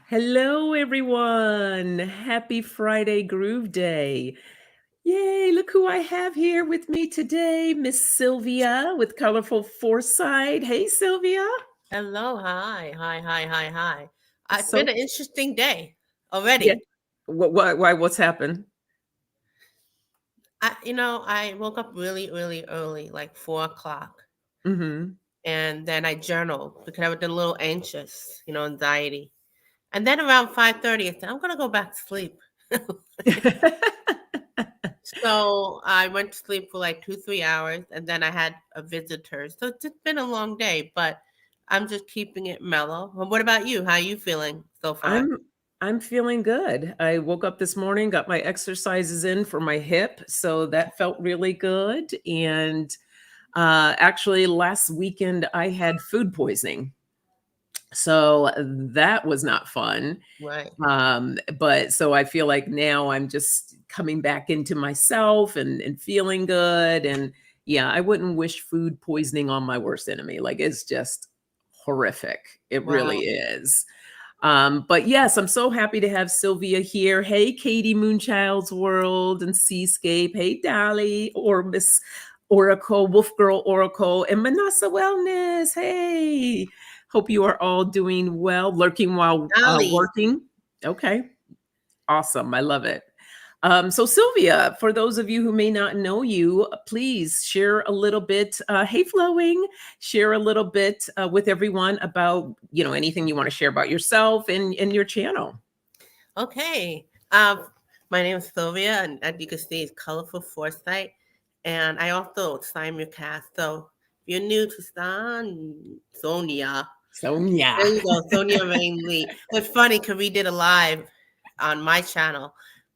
Hello, everyone. Happy Friday Groove Day. Yay, look who I have here with me today, Miss Sylvia with Colorful Foresight. Hey, Sylvia. Hello, hi. It's been So, an interesting day yeah, already. what's happened? I woke up really, really early, like 4 o'clock, Mm-hmm. and then I journaled because I was a little anxious, anxiety. And then around 5:30, I said, I'm gonna go back to sleep. So I went to sleep for like 2, 3 hours, and then I had a visitor. So it's just been a long day, but I'm just keeping it mellow. Well, what about you? How are you feeling so far? I'm I'm feeling good. I woke up this morning, got my exercises in for my hip, so that felt really good. And actually, last weekend I had food poisoning. So that was not fun. Right. But so I feel like now I'm just coming back into myself and feeling good. And yeah, I wouldn't wish food poisoning on my worst enemy. Like it's just horrific. It really Wow. is. But yes, I'm so happy to have Sylvia here. Hey, Katie Moonchild's World and Seascape. Hey, Dolly or Miss Oracle, Wolf Girl Oracle, and Manasa Wellness. Hey, hope you are all doing well, lurking while Dolly. working. Okay, awesome. I love it. So, Sylvia, for those of you who may not know you, please share a little bit. Hey, Flowing, share a little bit with everyone about anything you want to share about yourself and your channel. Okay. My name is Sylvia, and as you can see, it's Colorful Foresight. And I also SIMULCAST. So if you're new to Sonia, there Sonia. you go, Sonia Rain Lee. It's funny because we did a live on my channel,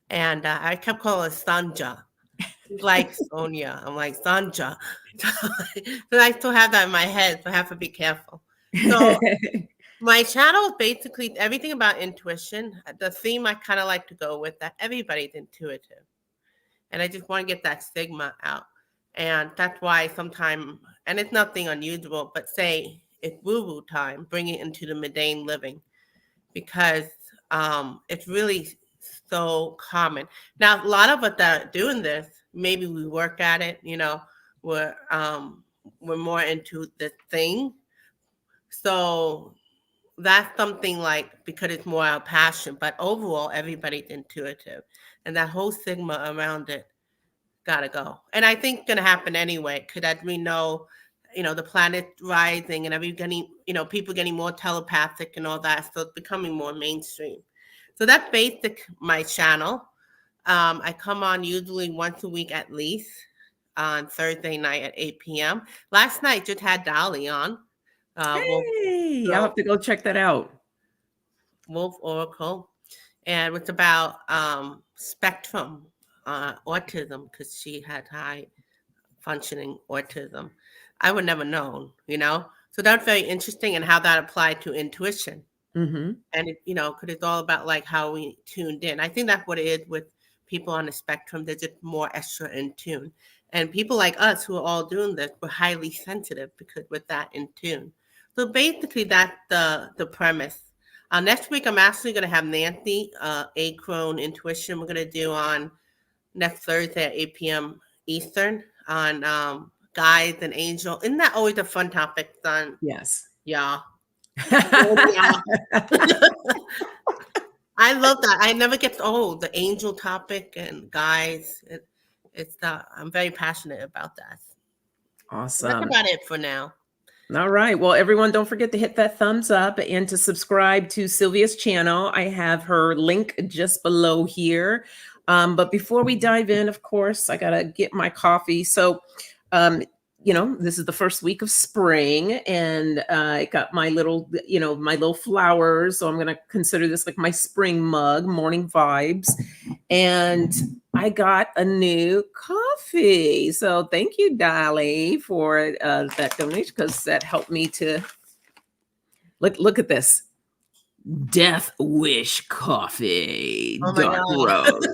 and I kept calling her Sanja. She's like Sonia. I'm like Sanja. So I still have that in my head, so I have to be careful. So my channel is basically everything about intuition. The theme I kind of like to go with that everybody's intuitive. And I just want to get that stigma out. And that's why sometimes, and it's nothing unusual, but say it's woo woo time, bring it into the mundane living because it's really so common. Now, a lot of us that are doing this, maybe we work at it, we're, um, we're more into the thing. So that's something like because it's more our passion, but overall everybody's intuitive. And that whole stigma around it gotta go. And I think gonna happen anyway, because as we know, the planet rising and everybody, people getting more telepathic and all that. So it's becoming more mainstream. So that's basic my channel. I come on usually once a week at least on Thursday night at 8 p.m. Last night just had Dolly on. Wolf Hey, I'll have Girl to go check that out. Wolf Oracle, and it's about spectrum autism because she had high functioning autism. I would never known. So that's very interesting and how that applied to intuition. Mm-hmm. And because it's all about like how we tuned in. I think that's what it is with people on the spectrum. They're just more extra in tune. And people like us who are all doing this, we're highly sensitive because we're that in tune. So basically, that's the premise. Next week, I'm actually going to have Nancy, A Crone Intuition. We're going to do on next Thursday at 8 p.m. Eastern on guides and angel. Isn't that always a fun topic, son? Yes. Yeah. Yeah. I love that. I never get old. The angel topic and guys, I'm very passionate about that. So that's Awesome. about it for now. All right. Well, everyone, don't forget to hit that thumbs up and to subscribe to Sylvia's channel. I have her link just below here. But before we dive in, of course, I got to get my coffee. So, um, this is the first week of spring, and I got my little flowers. So I'm going to consider this like my spring mug, morning vibes. And I got a new coffee. So thank you, Dolly, for that donation because that helped me to look at this. Death Wish coffee, Oh my dark God. roast.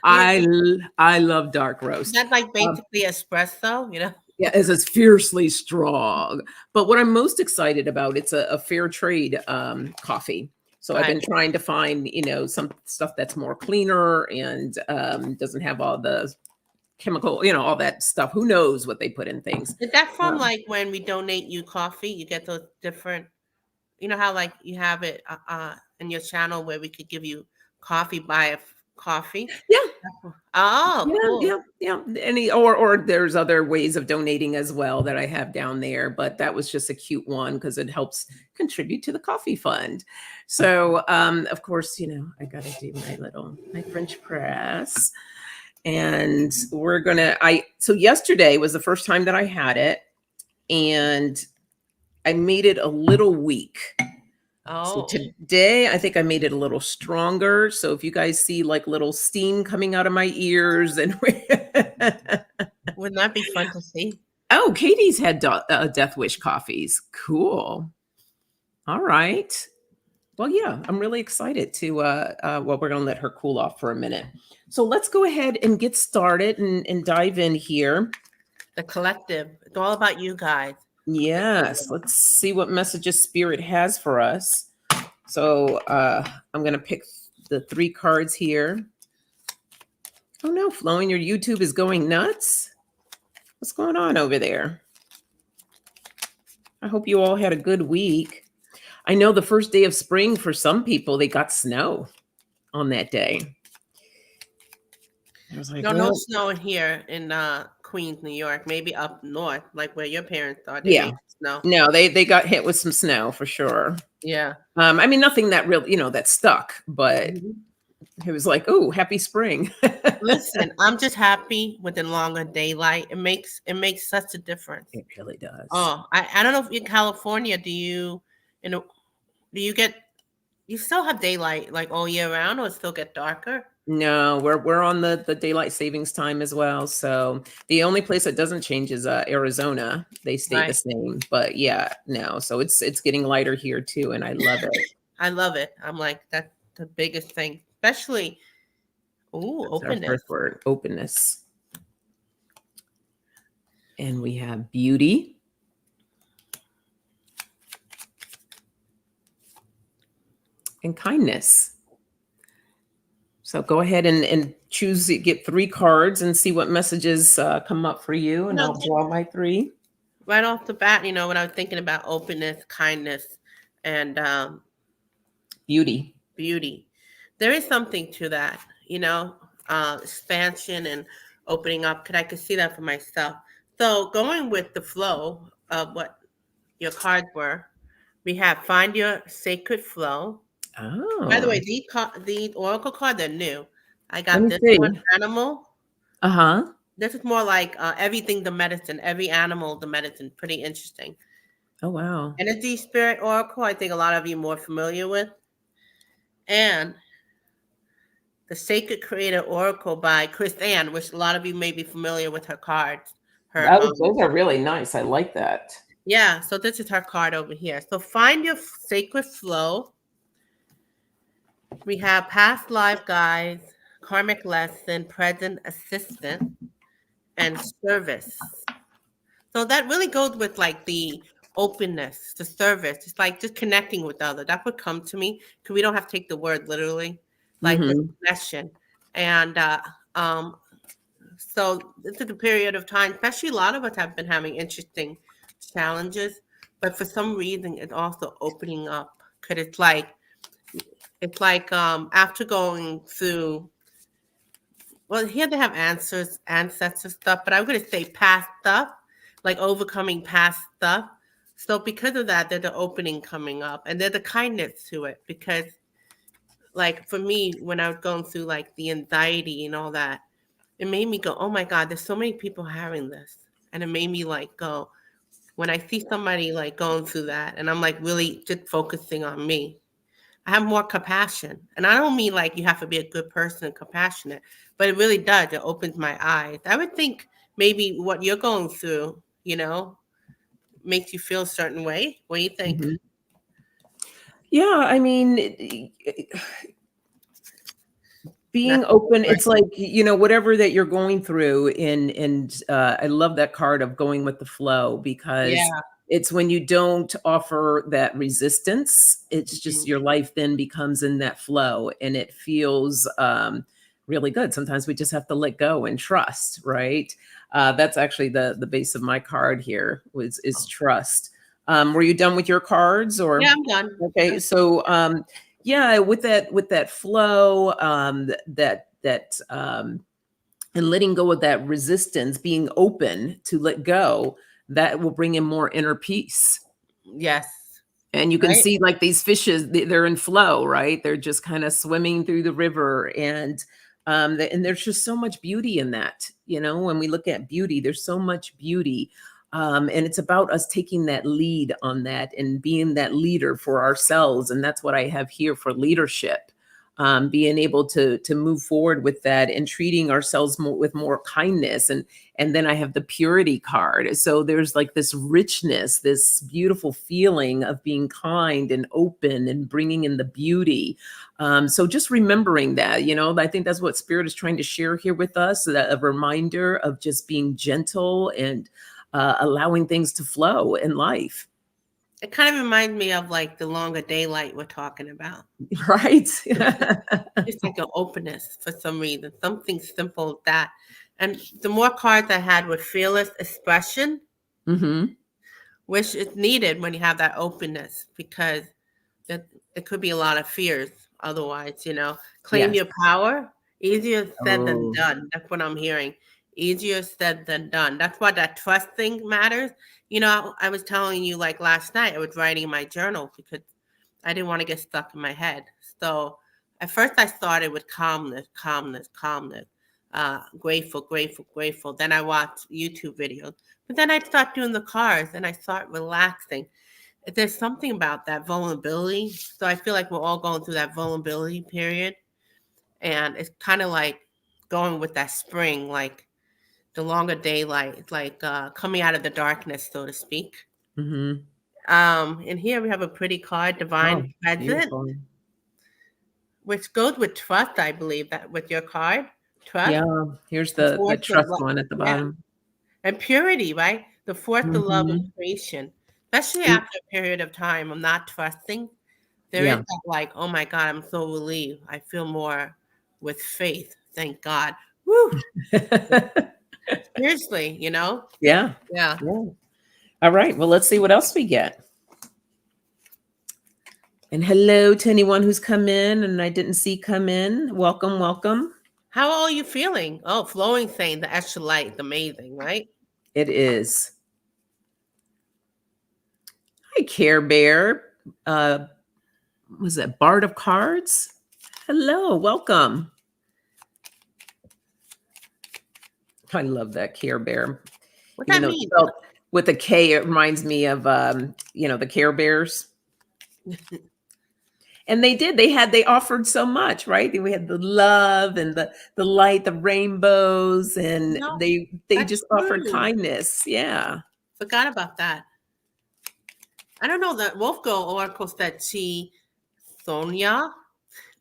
Yeah, I love dark roast. that's like Um, basically espresso. yeah, it's fiercely strong. But what I'm most excited about, it's a fair trade coffee. So I've been trying to find, some stuff that's more cleaner and doesn't have all the chemical, all that stuff. Who knows what they put in things. Is that from like when we donate you coffee, you get those different, how like you have it in your channel where we could give you coffee, buy a coffee? Yeah. Oh, cool. Yeah. Or there's other ways of donating as well that I have down there, but that was just a cute one because it helps contribute to the coffee fund. So, of course, I got to do my French press. And so yesterday was the first time that I had it, and I made it a little weak. So today, I think I made it a little stronger. So if you guys see like little steam coming out of my ears, and wouldn't that be fun to see? Oh, Katie's had Death Wish coffees. Cool. All right. Well, yeah, I'm really excited to. We're going to let her cool off for a minute. So let's go ahead and get started and dive in here. The collective. It's all about you guys. Yes. Let's see what messages Spirit has for us. So I'm going to pick the 3 cards here. Oh, no, Flowing, your YouTube is going nuts. What's going on over there? I hope you all had a good week. I know the first day of spring for some people, they got snow on that day. I was like, no snow here in Queens, New York. Maybe up north, like where your parents are. Snow. No, they got hit with some snow for sure. Yeah. I mean, nothing that really, that stuck, but it was like, oh, happy spring. Listen, I'm just happy with the longer daylight. It makes such a difference. It really does. Oh, I don't know if in California, do you still have daylight like all year round, or it still get darker? No, we're on the daylight savings time as well. So the only place that doesn't change is Arizona. They stay the same. But yeah, no. So it's getting lighter here too, and I love it. I love it. I'm like, that's the biggest thing, especially openness. Our first word, openness. And we have beauty. And kindness. So go ahead and choose, get 3 cards and see what messages come up for you. And I'll draw my 3. Right off the bat, when I was thinking about openness, kindness, and beauty. There is something to that, expansion and opening up. I could see that for myself. So going with the flow of what your cards were, we have Find Your Sacred Flow. Oh. By the way, these oracle cards are new. I got this one, Animal. Uh-huh. This is more like everything the medicine, every animal the medicine. Pretty interesting. Oh, wow. Energy Spirit Oracle, I think a lot of you are more familiar with. And the Sacred Creator Oracle by Chris Ann, which a lot of you may be familiar with her cards. Those are really nice. I like that. Yeah, so this is her card over here. So Find Your Sacred Flow. We have Past Life Guides, Karmic Lesson, Present Assistant, and Service. So that really goes with like the openness, the service. It's like just connecting with others. That would come to me because we don't have to take the word literally, like the connection. And so this is a period of time, especially a lot of us have been having interesting challenges, but for some reason it's also opening up because it's like after going through, well, here they have ancestor stuff, but I'm going to say past stuff, like overcoming past stuff. So because of that, there's the opening coming up, and there's the kindness to it. Because, like for me, when I was going through like the anxiety and all that, it made me go, "Oh my God, there's so many people having this," and it made me like go. When I see somebody like going through that, and I'm like really just focusing on me, I have more compassion. And I don't mean like you have to be a good person and compassionate, but it really does. It opens my eyes. I would think maybe what you're going through, makes you feel a certain way. What do you think? Mm-hmm. Yeah, I mean, being open, it's like, whatever that you're going through, and I love that card of going with the flow, because It's when you don't offer that resistance, it's just your life then becomes in that flow and it feels really good. Sometimes we just have to let go and trust, right? That's actually the base of my card here is trust. Were you done with your cards Yeah, or? I'm done. Okay, so yeah, with that flow, and letting go of that resistance, being open to let go, that will bring in more inner peace. Yes. And you can Right. see like these fishes, they're in flow, right? They're just kind of swimming through the river. And there's just so much beauty in that. You know, when we look at beauty, there's so much beauty. And it's about us taking that lead on that and being that leader for ourselves. And that's what I have here for leadership. Being able to move forward with that and treating ourselves with more kindness. And then I have the purity card. So there's like this richness, this beautiful feeling of being kind and open and bringing in the beauty. So just remembering that, you know, I think that's what Spirit is trying to share here with us, that a reminder of just being gentle and allowing things to flow in life. It kind of reminds me of like the longer daylight we're talking about. Right. It's like an openness for some reason, something simple as that. And the more cards I had with fearless expression, Mm-hmm. which is needed when you have that openness, because there could be a lot of fears otherwise, you know. Claim Yes. your power, easier said than Oh. done. That's what I'm hearing. Easier said than done. That's why that trust thing matters. You know, I was telling you like last night, I was writing in my journal because I didn't want to get stuck in my head. So at first I started with calmness, calmness, calmness, grateful, grateful, grateful. Then I watched YouTube videos. But then I start doing the cards and I start relaxing. There's something about that vulnerability. So I feel like we're all going through that vulnerability period. And it's kind of like going with that spring, like the longer daylight, it's like coming out of the darkness, so to speak. Mm-hmm. And here we have a pretty card, Divine Oh, Present, beautiful. which goes with trust, I believe, that with your card, trust, Yeah, here's the the force of trust love, one at the yeah, bottom. and purity, right? The force of love and Mhm. creation, especially Mm, after a period of time of not trusting. There is yeah. that like, oh my God, I'm so relieved. I feel more with faith. Thank God. Woo! Seriously, you know? Yeah, Yeah. yeah. All right, well, let's see what else we get. And hello to anyone who's come in and I didn't see come in. Welcome, welcome. How are you feeling? Oh, flowing saying the extra light is amazing, right? It is. Hi, Care Bear. Was that Bard of Cards? Hello, welcome. I love that Care Bear. What Even that though it's mean? spelled with a K, it reminds me of the Care Bears. And they offered so much, right? We had the love and the light, the rainbows, and No, they that's just offered true. kindness. Yeah. Forgot about that. I don't know that Wolfgo Oracle said Sonia.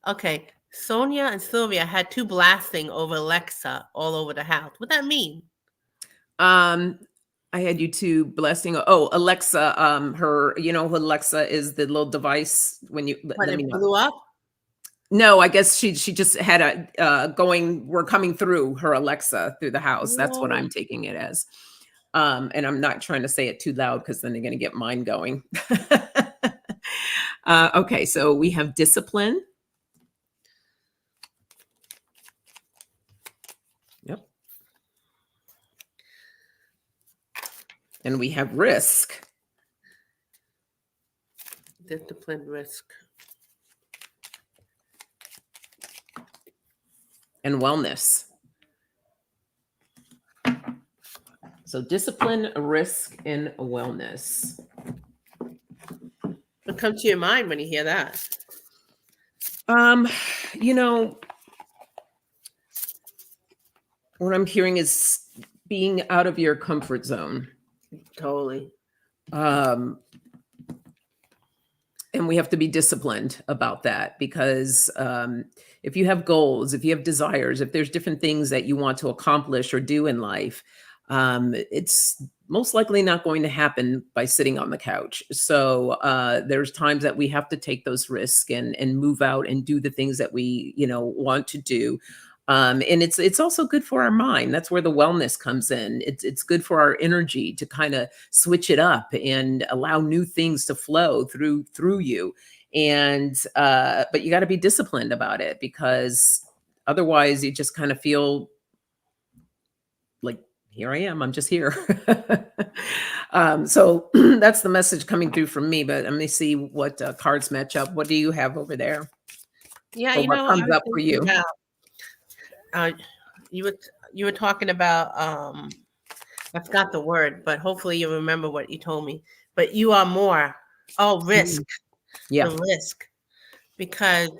Okay, Sonia and Sylvia had two blasting over Alexa all over the house. What that mean? Um, I had you two blessing. Oh, Alexa, who Alexa is the little device when you When let me it know. blew up? No, I guess she just had we're coming through her Alexa through the house. That's what Oh, I'm taking it as. And I'm not trying to say it too loud because then they're gonna get mine going. Okay, so we have discipline. Yep. And we have risk discipline risk. and wellness. So discipline, risk, and wellness. What comes to your mind when you hear that? Um, you know, what I'm hearing is being out of your comfort zone. Totally. Um, and we have to be disciplined about that because if you have goals, if you have desires, if there's different things that you want to accomplish or do in life, it's most likely not going to happen by sitting on the couch. So there's times that we have to take those risks and move out and do the things that we, want to do. And it's also good for our mind. That's where the wellness comes in. It's good for our energy to kind of switch it up and allow new things to flow through you. And but you got to be disciplined about it, because otherwise you just kind of feel like, here I am, I'm just here. So that's the message coming through from me. But let me see what cards match up. What do you have over there? Yeah, Or what I comes was up for thinking you? about you were talking about I forgot the word, but hopefully you remember what you told me. But you are more. Oh, risk. Yeah. The risk. Because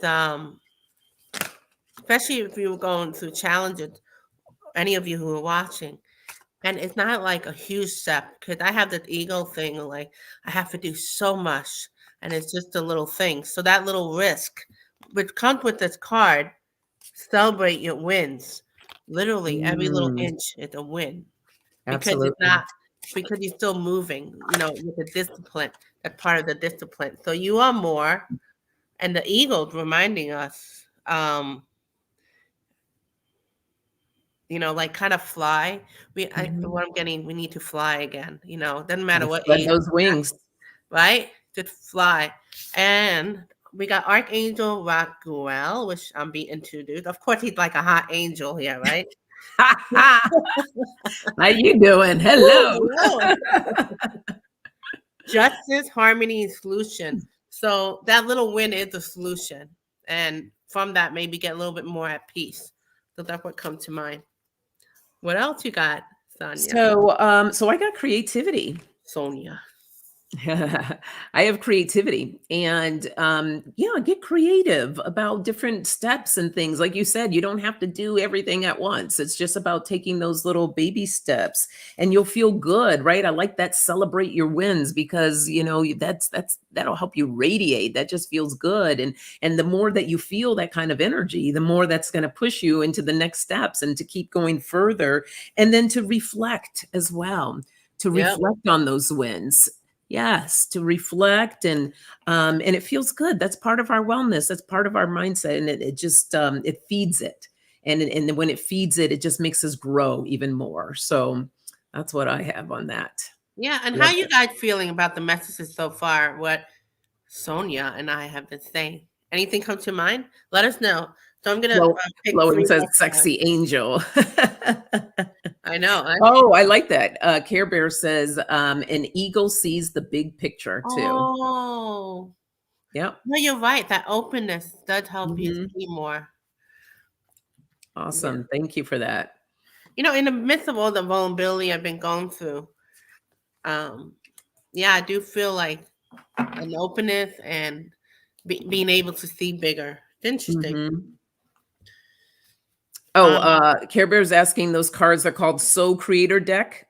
especially if you were going through challenges, any of you who are watching, and it's not like a huge step, because I have the ego thing, like I have to do so much, and it's just a little thing. So that little risk, which comes with this card, celebrate your wins. Literally, every little Mm, inch is a win, because it's absolutely. not, because you're still moving, with the discipline. That's part of the discipline. So you are more, and the ego's reminding us, like kind of fly. Mhm. What I'm getting, we need to fly again. Doesn't matter Gotta what spread age, those wings. right? Just fly. And we got Archangel Raguel, which I'm being introduced. Of course, he's like a hot angel here, right? How you doing? Ooh, Hello. hello. Justice, harmony, and solution. So that little win is the solution. And from that, maybe get a little bit more at peace. So that's what comes to mind. What else you got, Sonia? So I got creativity. Sonia. I have creativity, and yeah, get creative about different steps and things. Like you said, you don't have to do everything at once. It's just about taking those little baby steps, and you'll feel good, right? I like that. Celebrate your wins, because that'll help you radiate. That just feels good, and the more that you feel that kind of energy, the more that's going to push you into the next steps and to keep going further, and then to reflect as well. To Yep. reflect on those wins. Yes, to reflect, and it feels good. That's part of our wellness. That's part of our mindset, and it just it feeds it, and when it feeds it, it just makes us grow even more. So that's what I have on that. Yeah, and how Love you it. guys feeling about the messages so far? What Sonia and I have been saying. Anything come to mind? Let us know. So I'm gonna pick Lowen three says, more cards. "Sexy angel." I know. Oh, I like that. Care Bear says, "An eagle sees the big picture too." Oh, Yep. no, you're right. That openness does help you Mhm. see more. Yeah. Awesome. Thank you for that. In the midst of all the vulnerability I've been going through, um, yeah, I do feel like an openness and being able to see bigger. It's interesting. Mhm. Oh, Um, Care Bear's asking, those cards are called Soul Creator deck.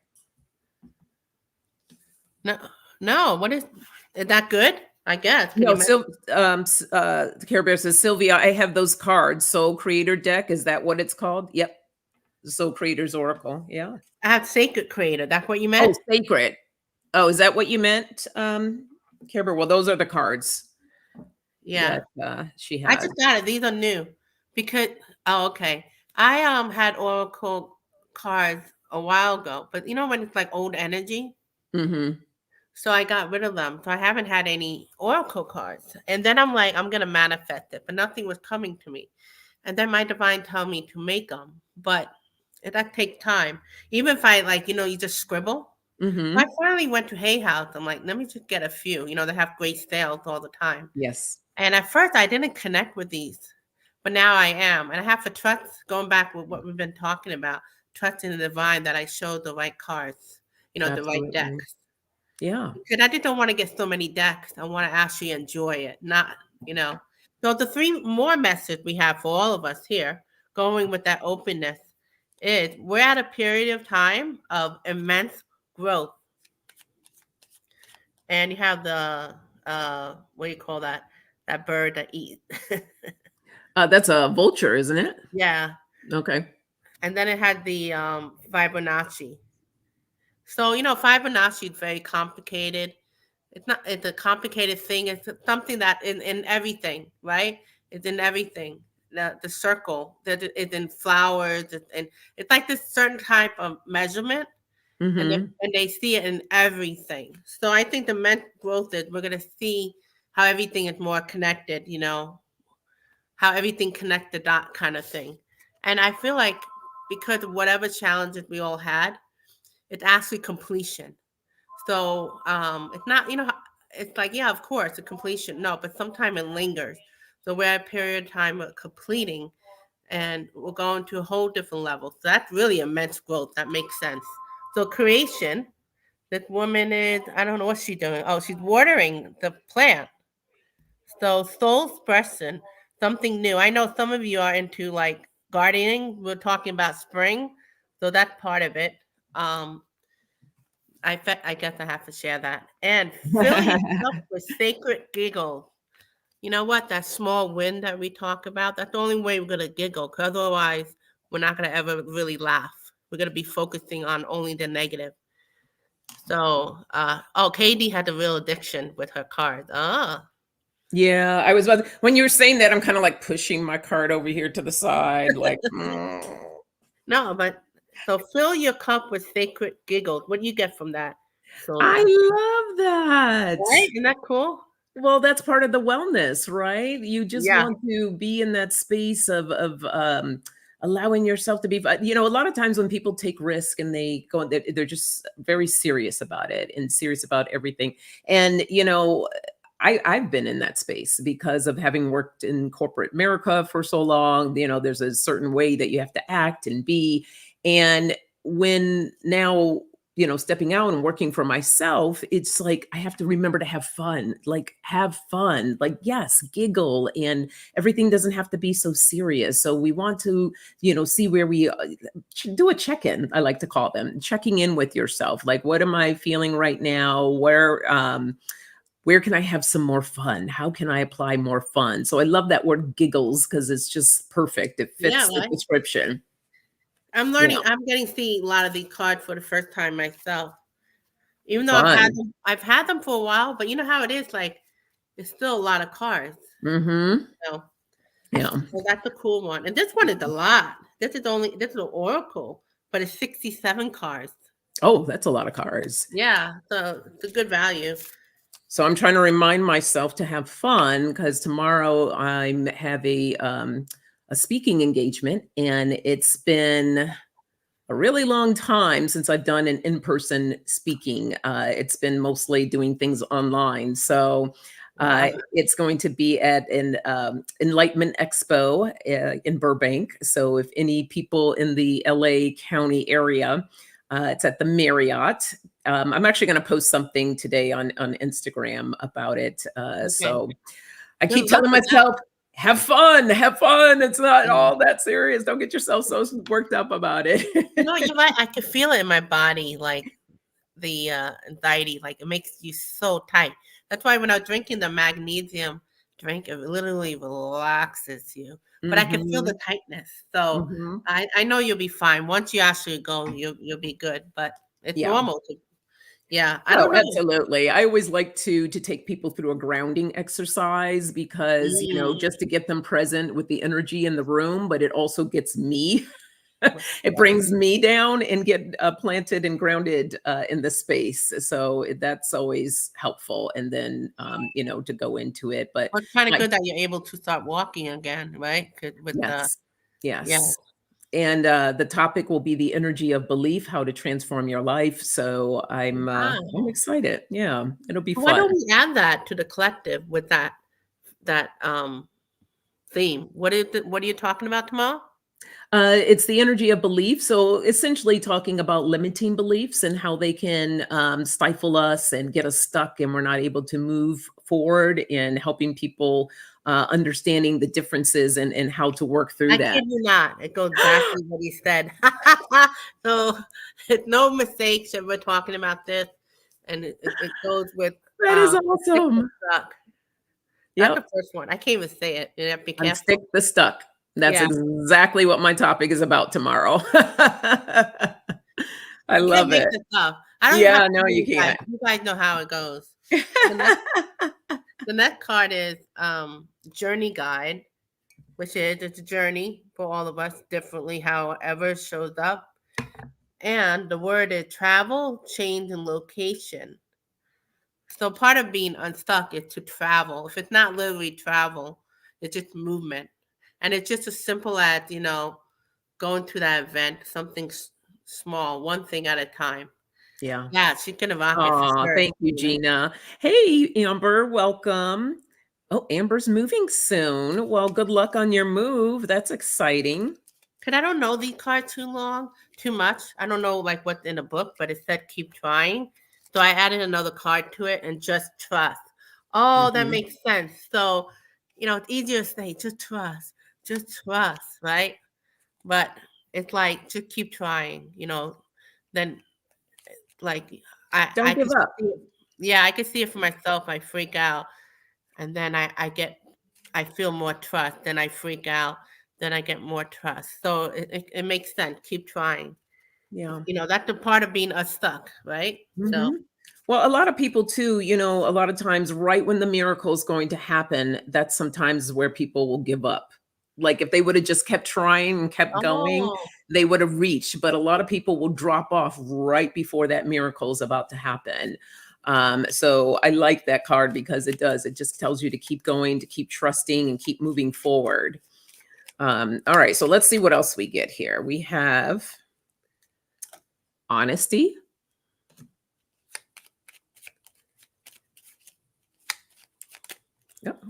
no, no, is that good? I guess. Can you No, mention? Care Bear says, Sylvia, I have those cards. Soul Creator deck. Is that what it's called? Yep. Soul Creator's Oracle. Yeah. I have Sacred Creator. That's what you Oh, meant? Sacred. Oh, is that what you meant, Care Bear? Well, those are the cards Yeah. that she I had. just got it. These are new because okay. I had Oracle cards a while ago, but when it's like old energy, Mm-hmm. so I got rid of them. So I haven't had any Oracle cards. And then I'm like, I'm gonna manifest it, but nothing was coming to me. And then my divine told me to make them, but that takes time. Even if I you just scribble. I Mm-hmm. finally went to Hay House. I'm like, let me just get a few. They have great sales all the time. Yes. And at first, I didn't connect with these, but now I am. And I have to trust, going back with what we've been talking about, trust in the divine that I showed the right cards, the right Absolutely. decks. Yeah. Because I just don't want to get so many decks. I want to actually enjoy it, not, you know. So the three more messages we have for all of us here, going with that openness, is we're at a period of time of immense growth. And you have the, what do you call that? That bird that eats. That's a vulture, isn't it? Yeah. Okay. And then it had the Fibonacci. So, Fibonacci is very complicated. It's a complicated thing. It's something that in everything, right? It's in everything. The circle, that it's in flowers, and it's like this certain type of measurement, and Mm-hmm. they see it in everything. So I think the mental growth is we're gonna see how everything is more connected, how everything connect the dot kind of thing. And I feel like because of whatever challenges we all had, it's actually completion. So it's not, it's like, yeah, of course, a completion. No, but sometimes it lingers. So we're at a period of time of completing, and we're going to a whole different level. So that's really immense growth. That makes sense. So creation, this woman is, I don't know what she's doing. Oh, she's watering the plant. So soul expression, something new. I know some of you are into like gardening. We're talking about spring. So that's part of it. Um, I guess I have to share that. And fill your cup with sacred giggles. You know what? That small win that we talk about, that's the only way we're gonna giggle, because otherwise we're not gonna ever really laugh. We're gonna be focusing on only the negative. So Katie had a real addiction with her cards. Yeah, I was about when you were saying that, I'm kind of like pushing my card over here to the side, like, No, but so fill your cup with sacred giggles. What do you get from that, I Sonia? love that. Right? Isn't that cool? Well, that's part of the wellness, right? You just Yeah. want to be in that space of allowing yourself to be. A lot of times when people take risk and they go, they're just very serious about it and serious about everything. And I've been in that space because of having worked in corporate America for so long. There's a certain way that you have to act and be. And when now, stepping out and working for myself, it's like I have to remember to have fun, like have fun, like, yes, giggle, and everything doesn't have to be so serious. So we want to, see where we do a check in. I like to call them checking in with yourself. Like, what am I feeling right now? Where can I have some more fun? How can I apply more fun? So I love that word giggles because it's just perfect. It Yeah, fits the right. description. I'm Yeah. learning. I'm getting to see a lot of these cards for the first time myself. Even though Fun. I've had them for a while, but you know how it is. Like, it's still a lot of cards. Mm-hmm. So, Yeah. so that's a cool one. And this one is a lot. This is an oracle, but it's 67 cards. Oh, that's a lot of cards. Yeah, so it's a good value. So I'm trying to remind myself to have fun because tomorrow I have a speaking engagement, and it's been a really long time since I've done an in-person speaking. It's been mostly doing things online. So Wow. it's going to be at an Enlightenment Expo in Burbank. So if any people in the LA County area, it's at the Marriott. I'm actually going to post something today on Instagram about it. Okay. So I Good keep luck telling with that. myself, have fun, have fun. It's not Yeah. all that serious. Don't get yourself so worked up about it. No, you're right. I can feel it in my body, like the anxiety, like it makes you so tight. That's why when I was drinking the magnesium drink, it literally relaxes you. But I can feel the Mhm, tightness. So mhm. I know you'll be fine. Once you actually go, you'll be good. But it's Yeah. normal to, yeah. I Oh, don't know. absolutely. I always like to take people through a grounding exercise because, Mm, just to get them present with the energy in the room, but it also gets me it yeah. brings me down and get planted and grounded in the space. So that's always helpful. And then, to go into it. But Well, it's kind of I, good that you're able to start walking again, right? 'Cause with the, yes, yeah. yes. And the topic will be the energy of belief, how to transform your life. So I'm Wow. excited. Yeah, it'll be Why fun. don't we add that to the collective with that theme? What are you talking about tomorrow? It's the energy of belief. So essentially talking about limiting beliefs and how they can stifle us and get us stuck and we're not able to move forward, and helping people understanding the differences and how to work through I that. kid you not. It goes exactly what he said. So it's no mistakes that we're talking about this. And it goes with That is stick the awesome. stuck. That's the Yep. first one. I can't even say it. You have to be Unstick careful. the stuck. That's Yeah. exactly what my topic is about tomorrow. I You can't love make it. this up. I don't even have Yeah, to no, do you you guys. can't. You guys know how it goes. The next card is Journey Guide, which is it's a journey for all of us differently, however it shows up. And the word is travel, change, and location. So part of being unstuck is to travel. If it's not literally travel, it's just movement. And it's just as simple as, going to that event, something small, one thing at a time. Yeah. Yeah, she can rock it for Oh, sure. thank you, Gina. Hey, Amber, welcome. Oh, Amber's moving soon. Well, good luck on your move. That's exciting. Because I don't know these cards too much. I don't know like what's in the book, but it said keep trying. So I added another card to it and just trust. Oh, that Mhm. makes sense. So, it's easier to say just trust, right? But it's like just keep trying, then like I Don't give could up. see it. Yeah, I could see it for myself. I freak out and then I feel more trust, then I freak out, then I get more trust. So it makes sense. Keep trying. Yeah. That's the part of being unstuck, right? So Mhm. Well, a lot of people too, a lot of times right when the miracle is going to happen, that's sometimes where people will give up. Like if they would have just kept trying and kept going, oh, they would have reached. But a lot of people will drop off right before that miracle is about to happen. So I like that card because it does. It just tells you to keep going, to keep trusting, and keep moving forward. All right, so let's see what else we get here. We have honesty. Yep.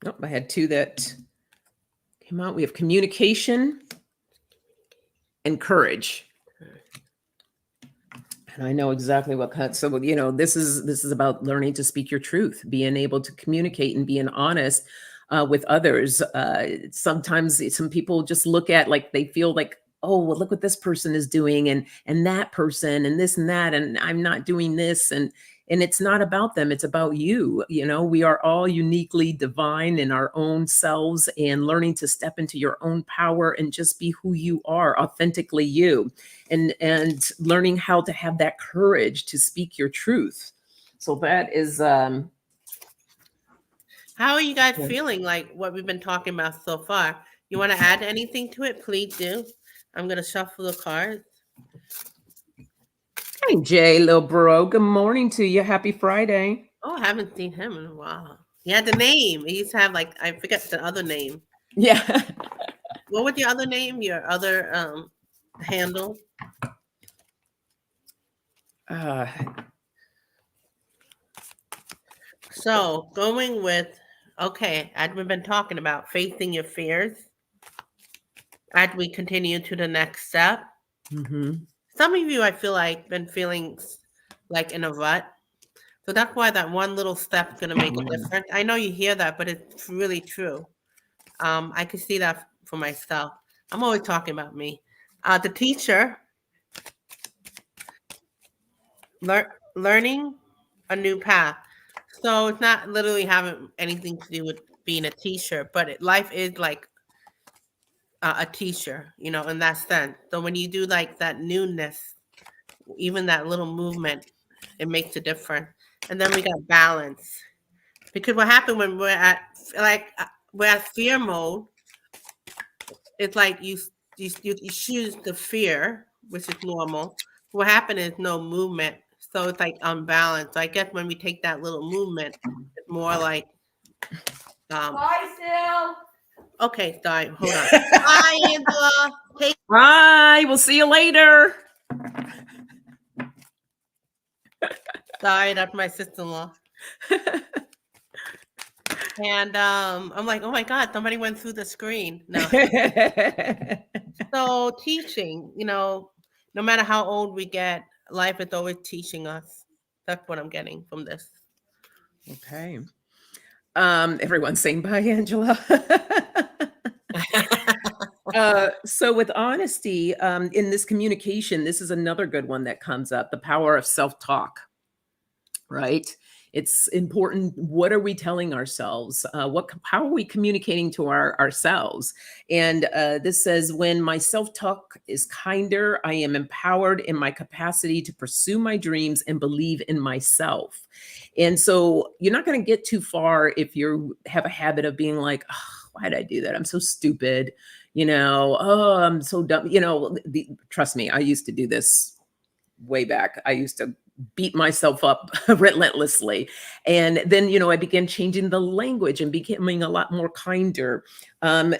Nope, I had two that came out. We have communication and courage. And I know exactly what kind. So, this is about learning to speak your truth, being able to communicate and being honest with others. Sometimes some people just look at like they feel like, oh, well, look what this person is doing, and that person, and this and that, and I'm not doing this, and it's not about them. It's about you. We are all uniquely divine in our own selves, and learning to step into your own power and just be who you are, authentically you, and learning how to have that courage to speak your truth. So that is how are you guys yeah. feeling? Like what we've been talking about so far? You want to add anything to it? Please do. I'm gonna shuffle the cards. Hey, Jay, little bro. Good morning to you. Happy Friday. Oh, I haven't seen him in a while. He had the name. He used to have like I forget the other name. Yeah. What was your other name? Your other handle? uh, So going with as we've been talking about facing your fears, as we continue to the next step. mhm. Some of you I feel like been feeling like in a rut. So that's why that one little step is gonna make a difference. I know you hear that, but it's really true. I can see that for myself. I'm always talking about me. The teacher, learning a new path. So it's not literally having anything to do with being a teacher, but life is like a teacher, in that sense. So when you do like that newness, even that little movement, it makes a difference. And then we got balance. Because what happened when we're at fear mode, it's like you choose the fear, which is normal. What happened is no movement, so it's like unbalanced. So I guess when we take that little movement, it's more like Bye, Sil. okay, sorry, hold on. Bye, Angela. Take Bye. We'll see you later. sorry, that's my sister-in-law. And I'm like, oh my God, somebody went through the screen. No. So teaching, no matter how old we get, life is always teaching us. That's what I'm getting from this. Okay. Everyone's saying bye, Angela. So with honesty, in this communication, this is another good one that comes up, the power of self-talk, right? It's important. What are we telling ourselves? How are we communicating to ourselves? And this says, when my self-talk is kinder, I am empowered in my capacity to pursue my dreams and believe in myself. And so you're not going to get too far if you have a habit of being like, oh, why did I do that? I'm so stupid. Oh, I'm so dumb. Trust me, I used to do this way back. I used to beat myself up relentlessly. And then, I began changing the language and becoming a lot more kinder.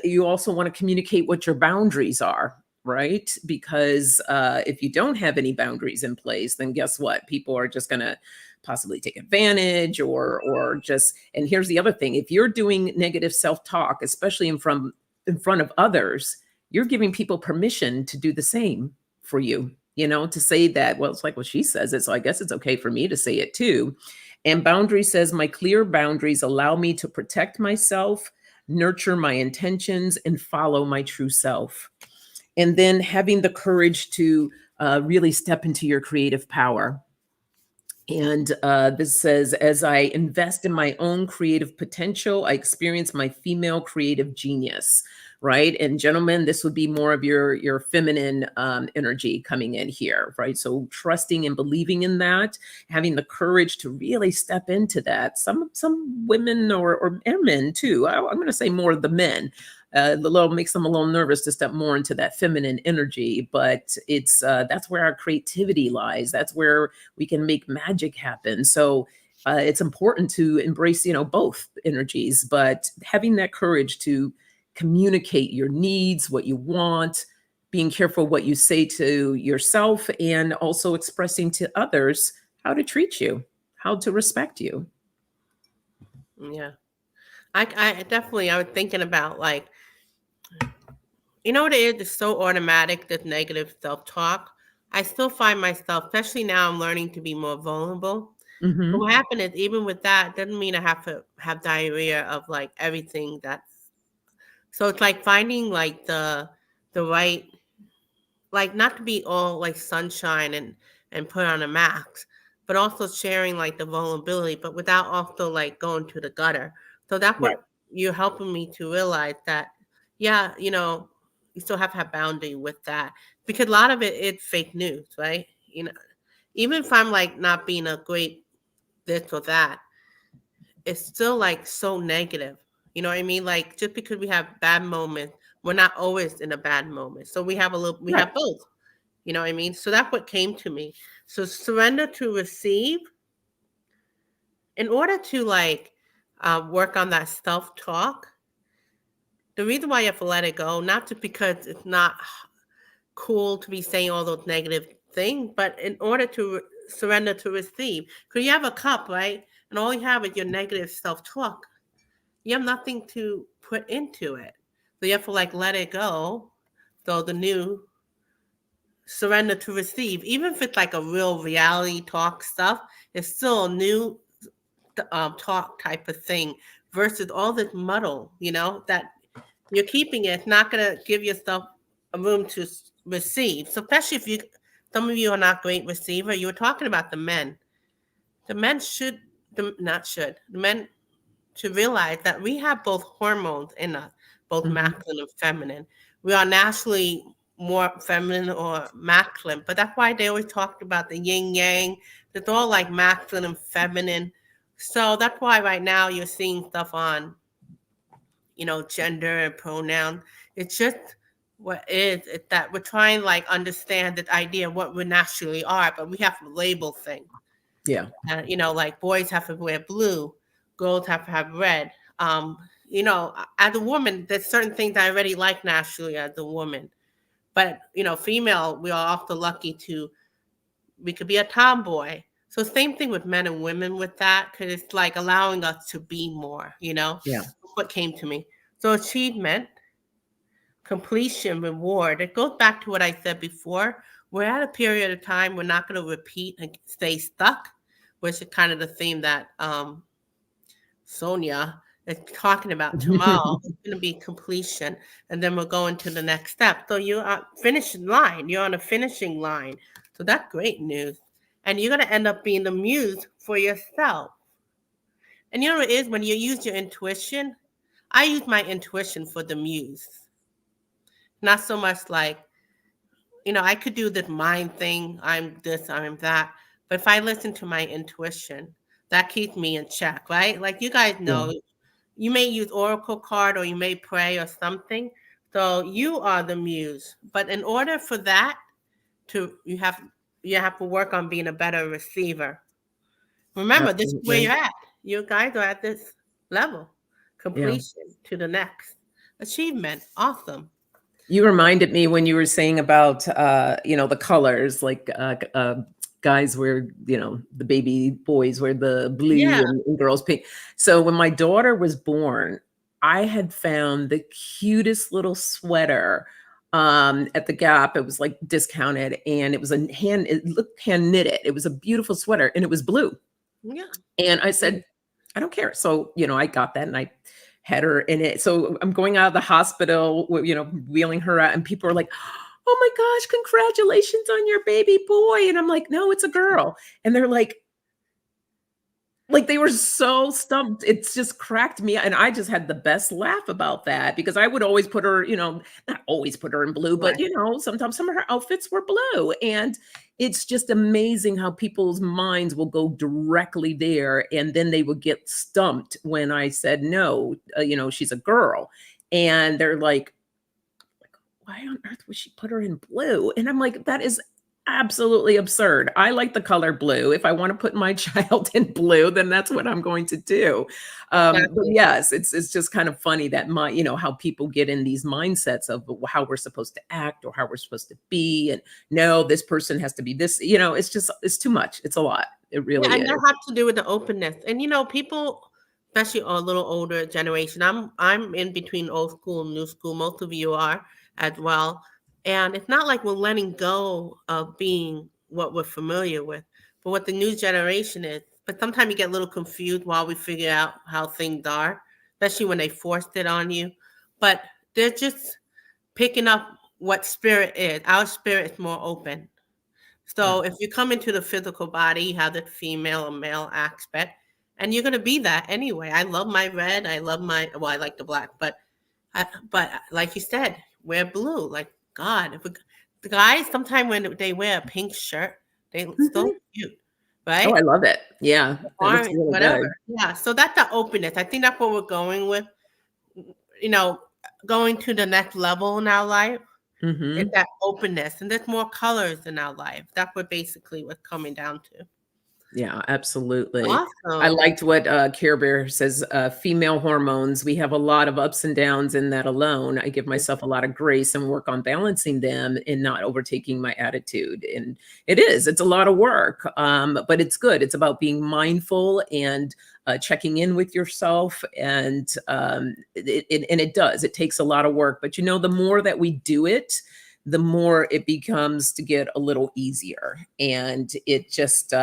You also want to communicate what your boundaries are, right? Because if you don't have any boundaries in place, then guess what? People are just going to possibly take advantage or just, and here's the other thing. If you're doing negative self-talk, especially in front of others, you're giving people permission to do the same for you. To say that, well, it's like, well, she says it, so I guess it's okay for me to say it too. And boundary says, my clear boundaries allow me to protect myself, nurture my intentions, and follow my true self. And then having the courage to really step into your creative power. And this says, as I invest in my own creative potential, I experience my female creative genius, right? And gentlemen, this would be more of your feminine energy coming in here, right? So trusting and believing in that, having the courage to really step into that. Some women or men too, I'm going to say more of the men, makes them a little nervous to step more into that feminine energy, but it's that's where our creativity lies. That's where we can make magic happen. So it's important to embrace, both energies, but having that courage to communicate your needs, what you want, being careful what you say to yourself, and also expressing to others how to treat you, how to respect you. Yeah. I definitely, I was thinking about like, what it is? It's so automatic, this negative self-talk. I still find myself, especially now I'm learning to be more vulnerable. But Mm-hmm. what happened is, even with that, doesn't mean I have to have diarrhea of like everything so it's like finding like the right, like not to be all like sunshine and put on a mask, but also sharing like the vulnerability, but without also like going to the gutter. So that's Right. what you're helping me to realize that, yeah, you still have to have boundary with that, because a lot of it's fake news, right? Even if I'm like not being a great this or that, it's still like so negative. You know what I mean? Like, just because we have bad moments, we're not always in a bad moment. So we have we Right. have both. You know what I mean? So that's what came to me. So surrender to receive. In order to like work on that self-talk, the reason why you have to let it go, not just because it's not cool to be saying all those negative things, but in order to surrender to receive. Because you have a cup, right? And all you have is your negative self-talk. You have nothing to put into it. So you have to like let it go. So the new surrender to receive, even if it's like a real reality talk stuff, it's still a new talk type of thing versus all this muddle, that you're keeping it. It's not going to give yourself a room to receive. So especially if some of you are not great receiver. You were talking about the men. The men the men should realize that we have both hormones in us, both Mm-hmm. masculine and feminine. We are naturally more feminine or masculine, but that's why they always talk about the yin yang. It's all like masculine and feminine. So that's why right now you're seeing stuff on, gender and pronoun. It's just what it is. It's that we're trying to like understand the idea of what we naturally are, but we have to label things. Yeah. Like boys have to wear blue, girls have to have red. As a woman, there's certain things I already like naturally as a woman. But, female, we are often lucky we could be a tomboy. So same thing with men and women with that, because it's like allowing us to be more, Yeah. what came to me. So achievement, completion, reward, it goes back to what I said before. We're at a period of time we're not going to repeat and stay stuck, which is kind of the theme that Sonia is talking about tomorrow. It's going to be completion, and then we're going to the next step. So you're on finishing line. You're on a finishing line. So that's great news. And you're going to end up being the muse for yourself. And you know what it is? When you use your intuition, I use my intuition for the muse. Not so much like, I could do this mind thing. I'm this, I'm that. But if I listen to my intuition, that keeps me in check, right? Like you guys know, you may use oracle card or you may pray or something. So you are the muse. But in order for that you have to work on being a better receiver. Remember, this is where you're at. You guys are at this level. Completion to the next achievement. Awesome. You reminded me when you were saying about the colors, like guys wear, the baby boys wear the blue and girls pink. So when my daughter was born, I had found the cutest little sweater at the Gap. It was like discounted, and it was it looked hand knitted. It was a beautiful sweater, and it was blue. Yeah. And I said, I don't care. So, I got that, and I had her in it. So I'm going out of the hospital, wheeling her out, and people are like, oh my gosh, congratulations on your baby boy. And I'm like, no, it's a girl. And they're like they were so stumped. It's just cracked me. And I just had the best laugh about that, because I would always put her, not always put her in blue, but sometimes some of her outfits were blue. And it's just amazing how people's minds will go directly there. And then they would get stumped when I said, no, she's a girl. And they're like, why on earth would she put her in blue? And I'm like, that is absolutely absurd. I like the color blue. If I want to put my child in blue, then that's what I'm going to do. But yes, it's just kind of funny that how people get in these mindsets of how we're supposed to act or how we're supposed to be. And no, this person has to be this, it's too much. It's a lot. It really is. And that has to do with the openness. And, people, especially a little older generation, I'm in between old school and new school. Most of you are as well. And it's not like we're letting go of being what we're familiar with, but what the new generation is. But sometimes you get a little confused while we figure out how things are, especially when they forced it on you. But they're just picking up what spirit is. Our spirit is more open. So if you come into the physical body, you have the female or male aspect, and you're going to be that anyway. I love my red. I like the black. But like you said, wear blue. Like, God, the guys, sometimes when they wear a pink shirt, they look so cute, right? Oh, I love it. Yeah. Orange, really whatever. Good. Yeah. So that's the openness. I think that's what we're going with, going to the next level in our life. It's that openness, and there's more colors in our life. That's what basically what's coming down to. Yeah, absolutely. Awesome. I liked what Care Bear says, female hormones. We have a lot of ups and downs in that alone. I give myself a lot of grace and work on balancing them and not overtaking my attitude. And it's a lot of work, but it's good. It's about being mindful and checking in with yourself. And it takes a lot of work, but the more that we do it, the more it becomes to get a little easier. And it just,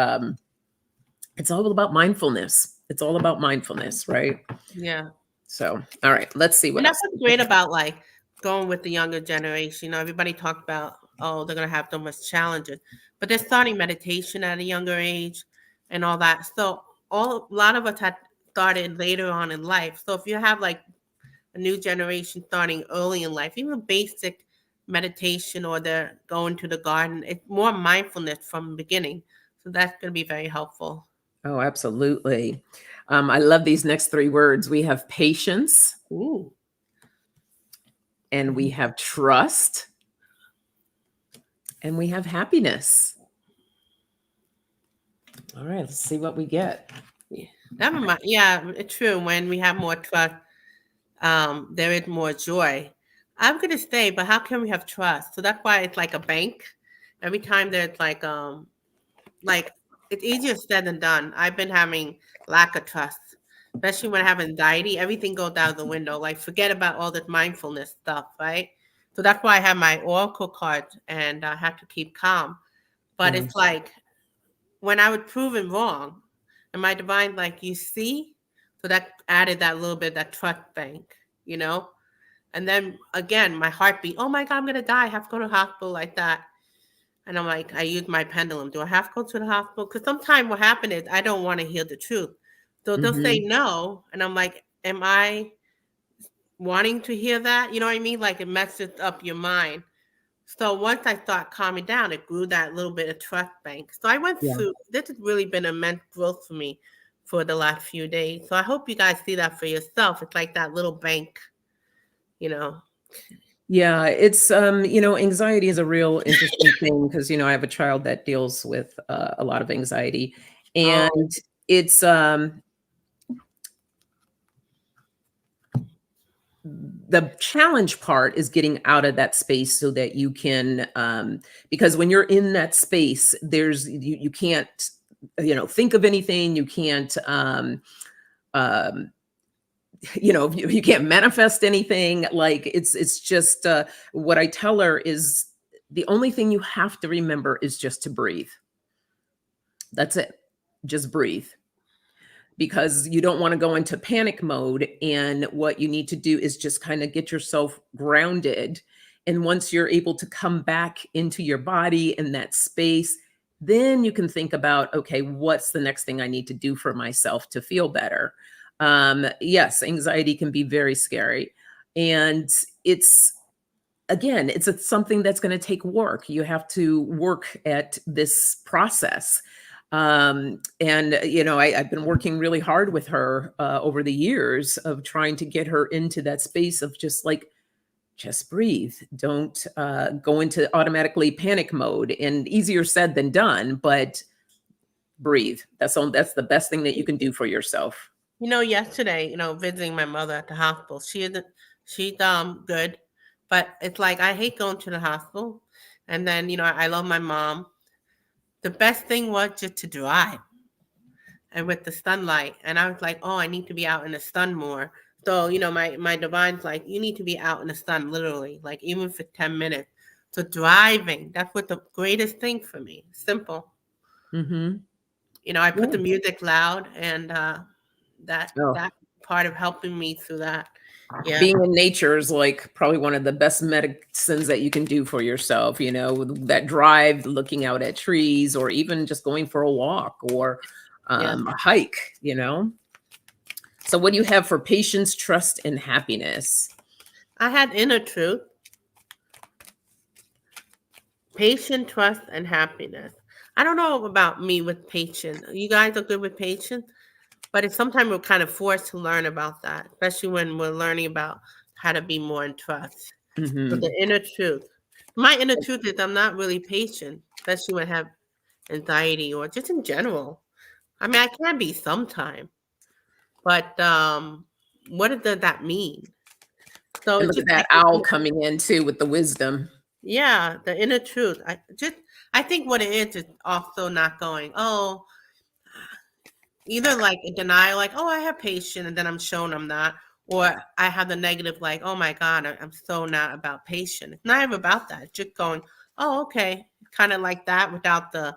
it's all about mindfulness. It's all about mindfulness, right? Yeah. So, all right, let's see what. And that's what's great about like going with the younger generation. Everybody talked about, they're going to have so much challenges, but they're starting meditation at a younger age and all that. So a lot of us had started later on in life. So if you have like a new generation starting early in life, even basic meditation, or they're going to the garden, it's more mindfulness from the beginning. So that's going to be very helpful. Oh, absolutely. I love these next three words. We have patience. Ooh. And we have trust. And we have happiness. All right, let's see what we get. It's true. When we have more trust, there is more joy. I'm going to say, but how can we have trust? So that's why it's like a bank. Every time there's like it's easier said than done. I've been having lack of trust, especially when I have anxiety. Everything goes out the window. Like, forget about all this mindfulness stuff, right? So that's why I have my oracle card, and I have to keep calm. But it's like when I was proven wrong, and my divine, like, you see? So that added that little bit, that trust bank, And then again, my heartbeat, oh my God, I'm going to die. I have to go to the hospital, like that. And I'm like, I use my pendulum. Do I have to go to the hospital? Because sometimes what happens is I don't want to hear the truth. So they'll say no, and I'm like, am I wanting to hear that? You know what I mean? Like it messes up your mind. So once I start calming down, it grew that little bit of trust bank. So I went Yeah. through, this has really been immense growth for me for the last few days. So I hope you guys see that for yourself. It's like that little bank, you know. Yeah, it's anxiety is a real interesting thing because I have a child that deals with a lot of anxiety, Oh, and it's the challenge part is getting out of that space so that you can because when you're in that space, you can't think of anything, you can't um you can't manifest anything. Like it's just what I tell her is the only thing you have to remember is just to breathe. That's it. Just breathe, because you don't want to go into panic mode, and what you need to do is just kind of get yourself grounded. And once you're able to come back into your body in that space, then you can think about, okay, what's the next thing I need to do for myself to feel better? Yes, anxiety can be very scary. And it's, again, it's something that's going to take work. You have to work at this process. And I've been working really hard with her over the years of trying to get her into that space of just breathe. Don't go into automatically panic mode. And easier said than done, but breathe. That's the best thing that you can do for yourself. yesterday, visiting my mother at the hospital, she's good, but it's like I hate going to the hospital. And then, I love my mom. The best thing was just to drive and with the sunlight. And I was like, oh, I need to be out in the sun more. So, my divine's like, you need to be out in the sun, literally, like even for 10 minutes. So driving, that's what the greatest thing for me. Simple. Mm-hmm. I put Yeah. the music loud, and that Oh. part of helping me through that. Yeah. Being in nature is like probably one of the best medicines that you can do for yourself, that drive, looking out at trees, or even just going for a walk or Yeah. a hike, So what do you have for patience, trust, and happiness? I had inner truth, patience, trust, and happiness. I don't know about me with patience. You guys are good with patience, but it's sometimes we're kind of forced to learn about that, especially when we're learning about how to be more in trust. So the inner truth. My inner truth is I'm not really patient, especially when I have anxiety or just in general. I mean, I can be sometime, but what does that mean? So And it's look at just that like, owl coming in too with the wisdom. yeah, the inner truth. I think what it is also not going, oh, either like a denial, like, oh, I have patience, and then I'm shown I'm not, or I have the negative, like, oh my God, I'm so not about patience. It's not even about that. It's just going, oh, okay, kind of like that without the,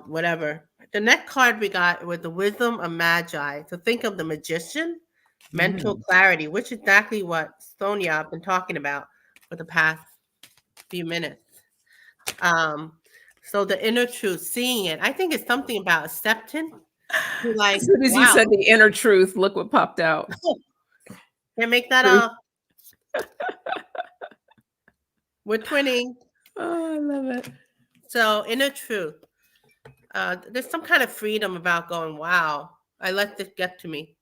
whatever. The next card we got was the wisdom of magi. So think of the magician, mental clarity, which is exactly what Sonia I've been talking about for the past few minutes. So the inner truth, seeing it, I think it's something about acceptance. Like, As soon as you wow, said the inner truth, look what popped out. can't make that Truth. up. We're twinning. Oh, I love it. So inner truth. There's some kind of freedom about going, wow, I let this get to me.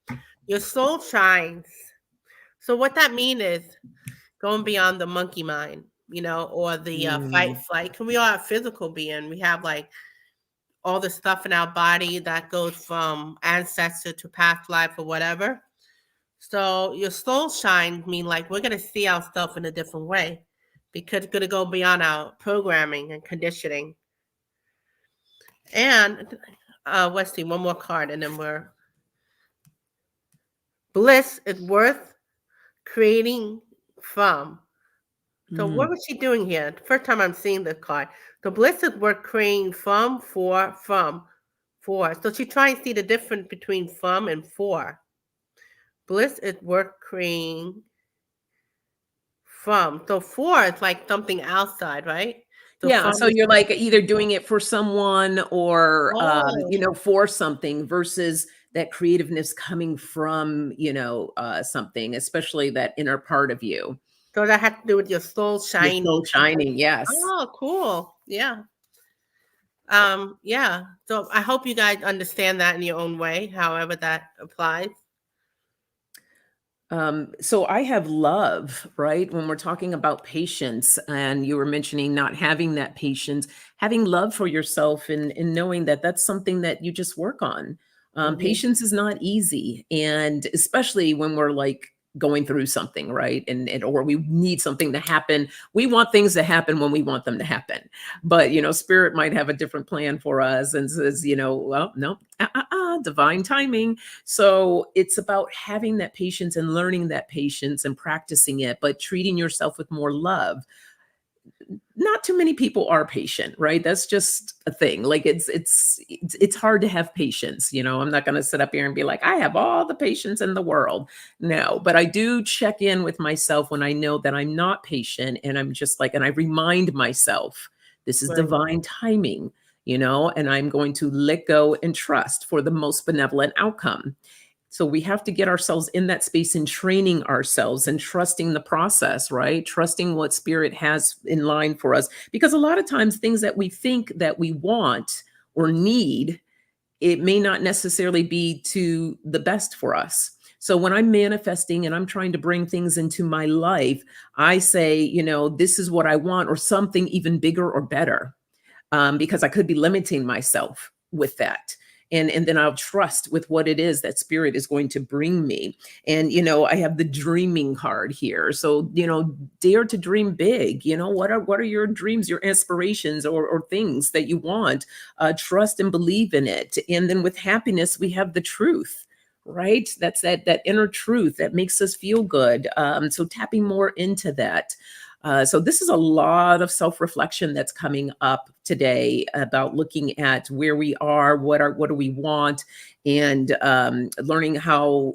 Your soul shines. So what that means is going beyond the monkey mind, or the fight, flight. Because we are a physical being. We have like all the stuff in our body that goes from ancestor to past life or whatever. So your soul shine mean like we're gonna see ourselves in a different way because it's gonna go beyond our programming and conditioning. And let's see, one more card, and then we're bliss is worth creating from. So what was she doing here? The first time I'm seeing this card. So bliss is worth creating from, for. So she trying to see the difference between from and for. Bliss is worth creating from. So for it's like something outside, right? So Yeah, from so is you're like either doing it for someone or oh, for something versus that creativeness coming from, something, especially that inner part of you. So that had to do with your soul Your shining. soul shining, yes. Oh, cool. Yeah. Yeah. So I hope you guys understand that in your own way, however that applies. So I have love, right? When we're talking about patience, and you were mentioning not having that patience, having love for yourself, and knowing that that's something that you just work on. Mhm. Patience is not easy, and especially when we're like going through something, right? And or we need something to happen. We want things to happen when we want them to happen, but spirit might have a different plan for us and says, well, no, divine timing. So it's about having that patience and learning that patience and practicing it, but treating yourself with more love. Not too many people are patient, right? That's just a thing. Like it's hard to have patience. I'm not going to sit up here and be like, I have all the patience in the world. No, but I do check in with myself when I know that I'm not patient, and I'm just like, and I remind myself, this is Right. divine timing, and I'm going to let go and trust for the most benevolent outcome. So we have to get ourselves in that space and training ourselves and trusting the process, right? Trusting what spirit has in line for us. Because a lot of times things that we think that we want or need, it may not necessarily be to the best for us. So when I'm manifesting and I'm trying to bring things into my life, I say, this is what I want, or something even bigger or better, because I could be limiting myself with that. And then I'll trust with what it is that spirit is going to bring me. And I have the dreaming card here. So dare to dream big. What are your dreams, your aspirations, or things that you want? Trust and believe in it. And then with happiness, we have the truth. Right, that's that inner truth that makes us feel good. So tapping more into that. So this is a lot of self-reflection that's coming up today about looking at where we are, what do we want, and learning how's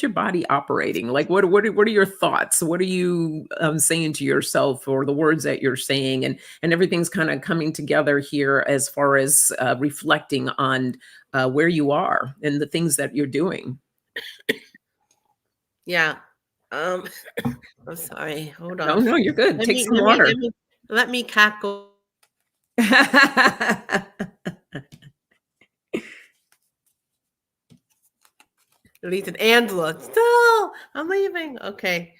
your body operating? Like, what are your thoughts? What are you saying to yourself, or the words that you're saying, and everything's kind of coming together here as far as reflecting on where you are and the things that you're doing. Yeah. I'm sorry. Hold on. No, you're good. Let Take me some let me water. let me let me cackle. Deleted Angela. Still, I'm leaving. Okay.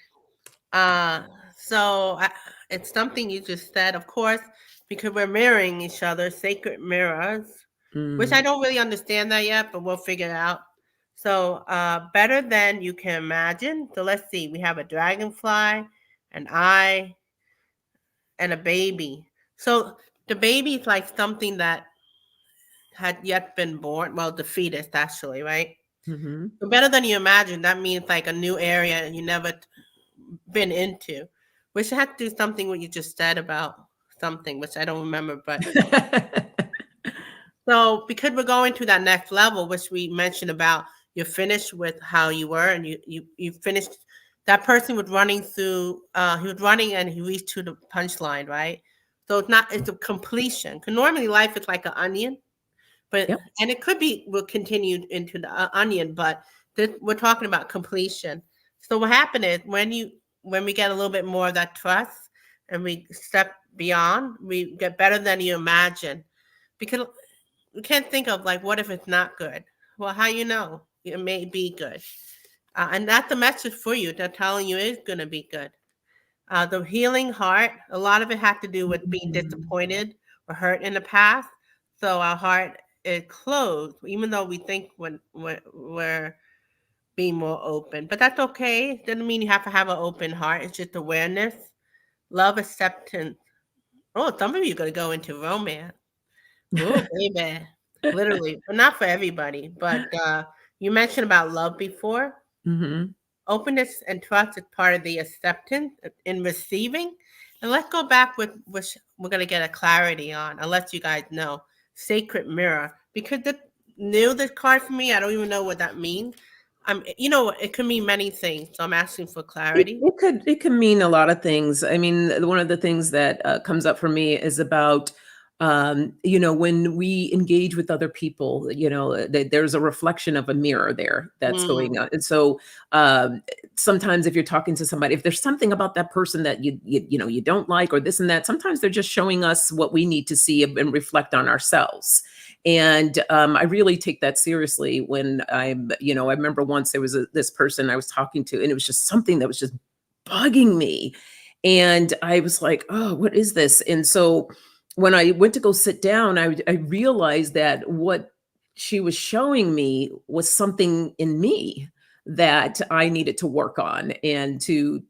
So it's something you just said, of course, because we're mirroring each other, sacred mirrors, which I don't really understand that yet, but we'll figure it out. So, better than you can imagine. So let's see. We have a dragonfly, an eye, and a baby. So the baby is like something that had yet been born. Well, the fetus, actually, right? Mm-hmm. So better than you imagine. That means like a new area you never been into, which had to do something what you just said about something, which I don't remember. But so because we're going to that next level, which we mentioned about, you're finished with how you were, and you finished. That person was running through. He was running and he reached to the punchline, right? So it's a completion. Because normally life is like an onion, but Yep. and it could be will continue into the onion, but we're talking about completion. So what happened is when we get a little bit more of that trust and we step beyond, we get better than you imagine, because we can't think of like, what if it's not good? Well, how you know it may be good, and that's the message for you. They're telling you it's going to be good. The healing heart, a lot of it had to do with being disappointed or hurt in the past. So our heart is closed, even though we think we're being more open. But that's okay. It doesn't mean you have to have an open heart. It's just awareness, love, acceptance. Oh, some of you are going to go into romance. Oh, baby. Literally. But not for everybody. But you mentioned about love before. Mm-hmm. Openness and trust is part of the acceptance in receiving. And let's go back with which we're going to get a clarity on. I'll let you guys know. Sacred mirror. Because this card for me, I don't even know what that means. It could mean many things. So I'm asking for clarity. It could mean a lot of things. I mean, one of the things that comes up for me is about you know, when we engage with other people, you know, there's a reflection of a mirror there that's going on. And so sometimes if you're talking to somebody, if there's something about that person that you know, you don't like, or this and that, sometimes they're just showing us what we need to see and reflect on ourselves. And I really take that seriously when I'm, you know, I remember once there was this person I was talking to, and it was just something that was just bugging me. And I was like, oh, what is this? And so when I went to go sit down, I realized that what she was showing me was something in me that I needed to work on and to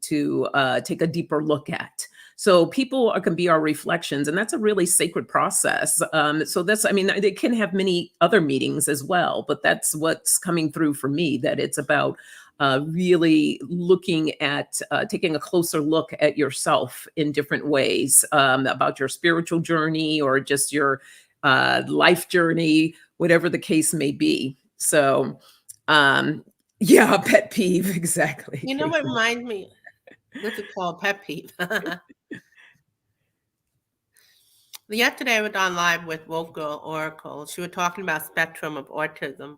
take a deeper look at. So people can be our reflections, and that's a really sacred process. So that's, I mean, they can have many other meetings as well, but that's what's coming through for me, that it's about really looking at taking a closer look at yourself in different ways, about your spiritual journey or just your life journey, whatever the case may be. So, yeah, pet peeve, exactly. You know what reminds me? What's it called? Pet peeve. Yesterday, I went on live with Woke Girl Oracle. She was talking about spectrum of autism,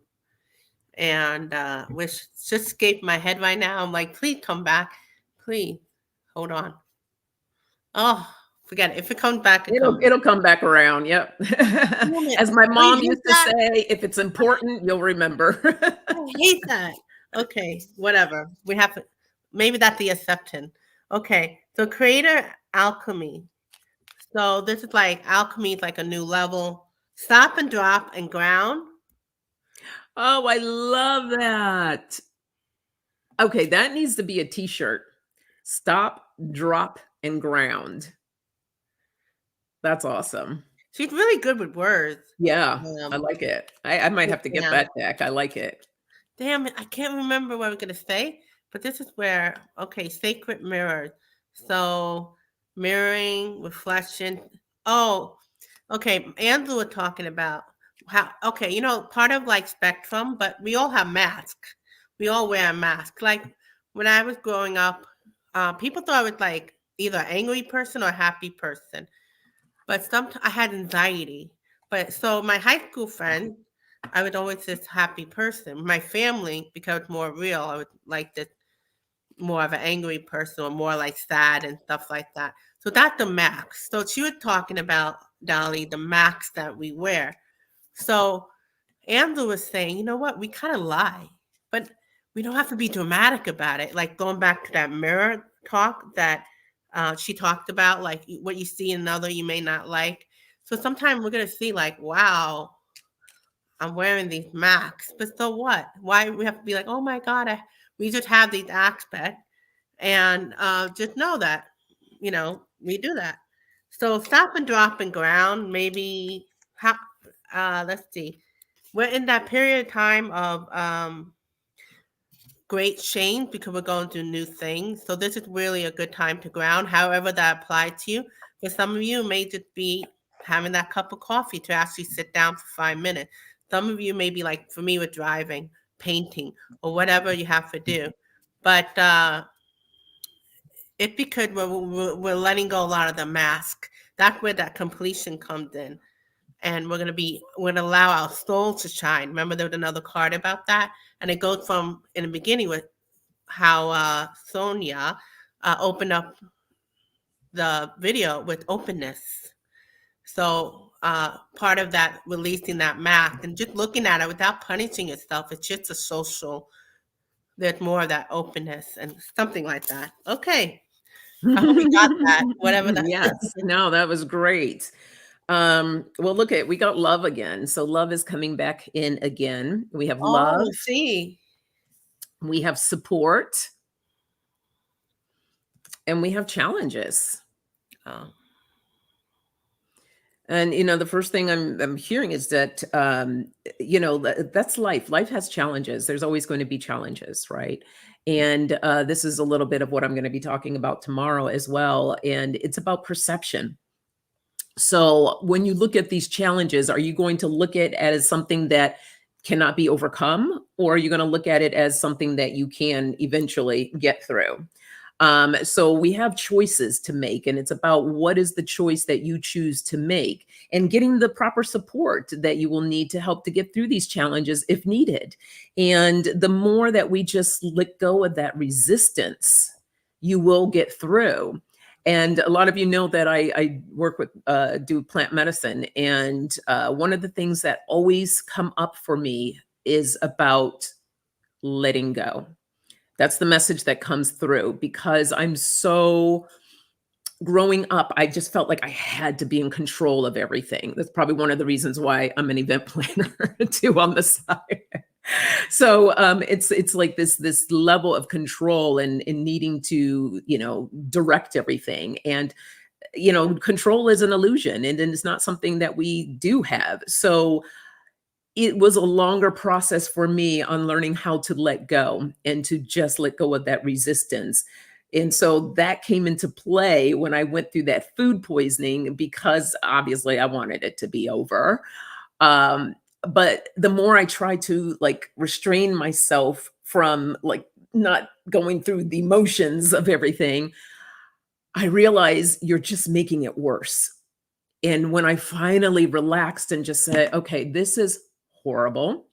and which just escaped my head right now. I'm like, please come back. Please, hold on. Oh, forget it. If it comes back, It'll come back around. Yep. As my mom used to say, if it's important, you'll remember. I hate that. Okay, whatever. We have to, maybe that's the exception. Okay, so creator alchemy. So this is like alchemy is like a new level. Stop and drop and ground. Oh, I love that. Okay, that needs to be a t-shirt. Stop, drop, and ground. That's awesome. She's really good with words. Yeah, I like it. I might have to get that deck. I like it. Damn it, I can't remember what I'm going to say, but this is where, okay, sacred mirrors. So mirroring, reflection. Oh, okay, Andrew was talking about how, okay, you know, part of like spectrum, but we all have masks. We all wear a mask. Like when I was growing up, people thought I was like either an angry person or a happy person. But sometimes I had anxiety. But so my high school friend, I was always this happy person. My family, because it's more real, I was like this more of an angry person or more like sad and stuff like that. So that's the mask. So she was talking about, Dolly, the mask that we wear. So Andrew was saying, you know what, we kind of lie, but we don't have to be dramatic about it. Like going back to that mirror talk that she talked about, like what you see in another you may not like. So sometimes we're going to see like, wow, I'm wearing these masks, but so what? Why we have to be like, oh my God, we just have these aspects, and just know that, you know, we do that. So stop and drop and ground, maybe, let's see. We're in that period of time of great change because we're going through new things. So this is really a good time to ground, however that applies to you. For some of you, it may just be having that cup of coffee to actually sit down for 5 minutes. Some of you may be like, for me, with driving, painting, or whatever you have to do. But it's because we're letting go a lot of the mask. That's where that completion comes in. And we're going to allow our soul to shine. Remember, there was another card about that. And it goes from, in the beginning, with how Sonia opened up the video with openness. So part of that, releasing that mask and just looking at it without punishing yourself, it's just a social, there's more of that openness and something like that. Okay. I hope we got that, whatever that Yes, no, that was great. Well, look at, we got love again. So love is coming back in again. We have love. See. We have support. And we have challenges. Oh. And, you know, the first thing I'm hearing is that, you know, that's life. Life has challenges. There's always going to be challenges, right? And this is a little bit of what I'm going to be talking about tomorrow as well. And it's about perception. So when you look at these challenges, are you going to look at it as something that cannot be overcome, or are you going to look at it as something that you can eventually get through? So we have choices to make, and it's about what is the choice that you choose to make and getting the proper support that you will need to help to get through these challenges if needed. And the more that we just let go of that resistance, you will get through. And a lot of you know that I work with, do plant medicine. And one of the things that always come up for me is about letting go. That's the message that comes through, because I'm so, growing up, I just felt like I had to be in control of everything. That's probably one of the reasons why I'm an event planner too on the side. So it's like this level of control and needing to, direct everything. And, control is an illusion, and it's not something that we do have. So it was a longer process for me on learning how to let go and to just let go of that resistance. And so that came into play when I went through that food poisoning, because obviously I wanted it to be over. But the more I tried to restrain myself from not going through the emotions of everything, I realized you're just making it worse. And when I finally relaxed and just said, okay, this is horrible,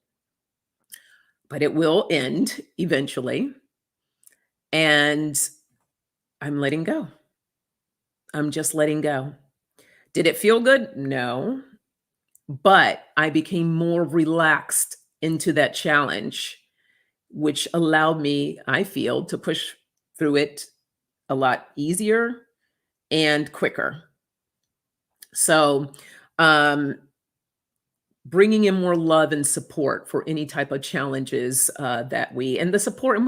but it will end eventually. And I'm letting go. I'm just letting go. Did it feel good? No. But I became more relaxed into that challenge, which allowed me, I feel, to push through it a lot easier and quicker. So, bringing in more love and support for any type of challenges and we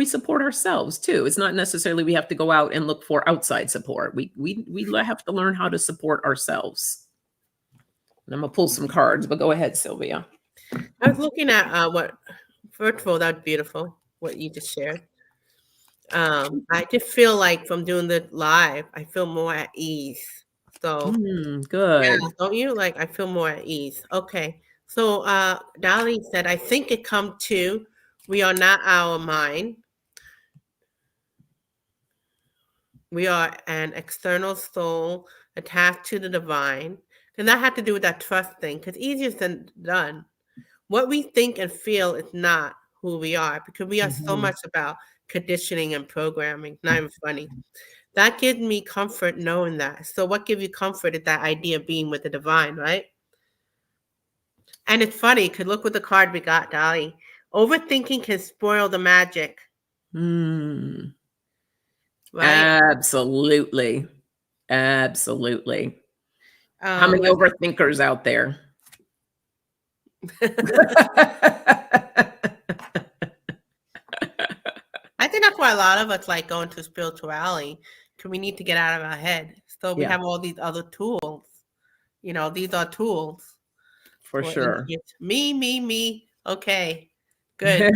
support ourselves too. It's not necessarily we have to go out and look for outside support. We have to learn how to support ourselves. And I'm gonna pull some cards, but go ahead, Sylvia. I was looking at first of all, that's beautiful, what you just shared. I just feel like from doing the live, I feel more at ease. So good. Yeah, don't you? I feel more at ease. Okay. So Dolly said, I think it come to, we are not our mind. We are an external soul attached to the divine. And that had to do with that trust thing, because easier than done. What we think and feel is not who we are, because we are so much about conditioning and programming. Not even funny. That gives me comfort knowing that. So what gives you comfort is that idea of being with the divine, right? And it's funny, because look what the card we got, Dolly. Overthinking can spoil the magic. Right? Absolutely. Absolutely. How many overthinkers out there? I think that's why a lot of us go into spirituality, because we need to get out of our head. So we have all these other tools. These are tools. For sure. Me. Okay, good.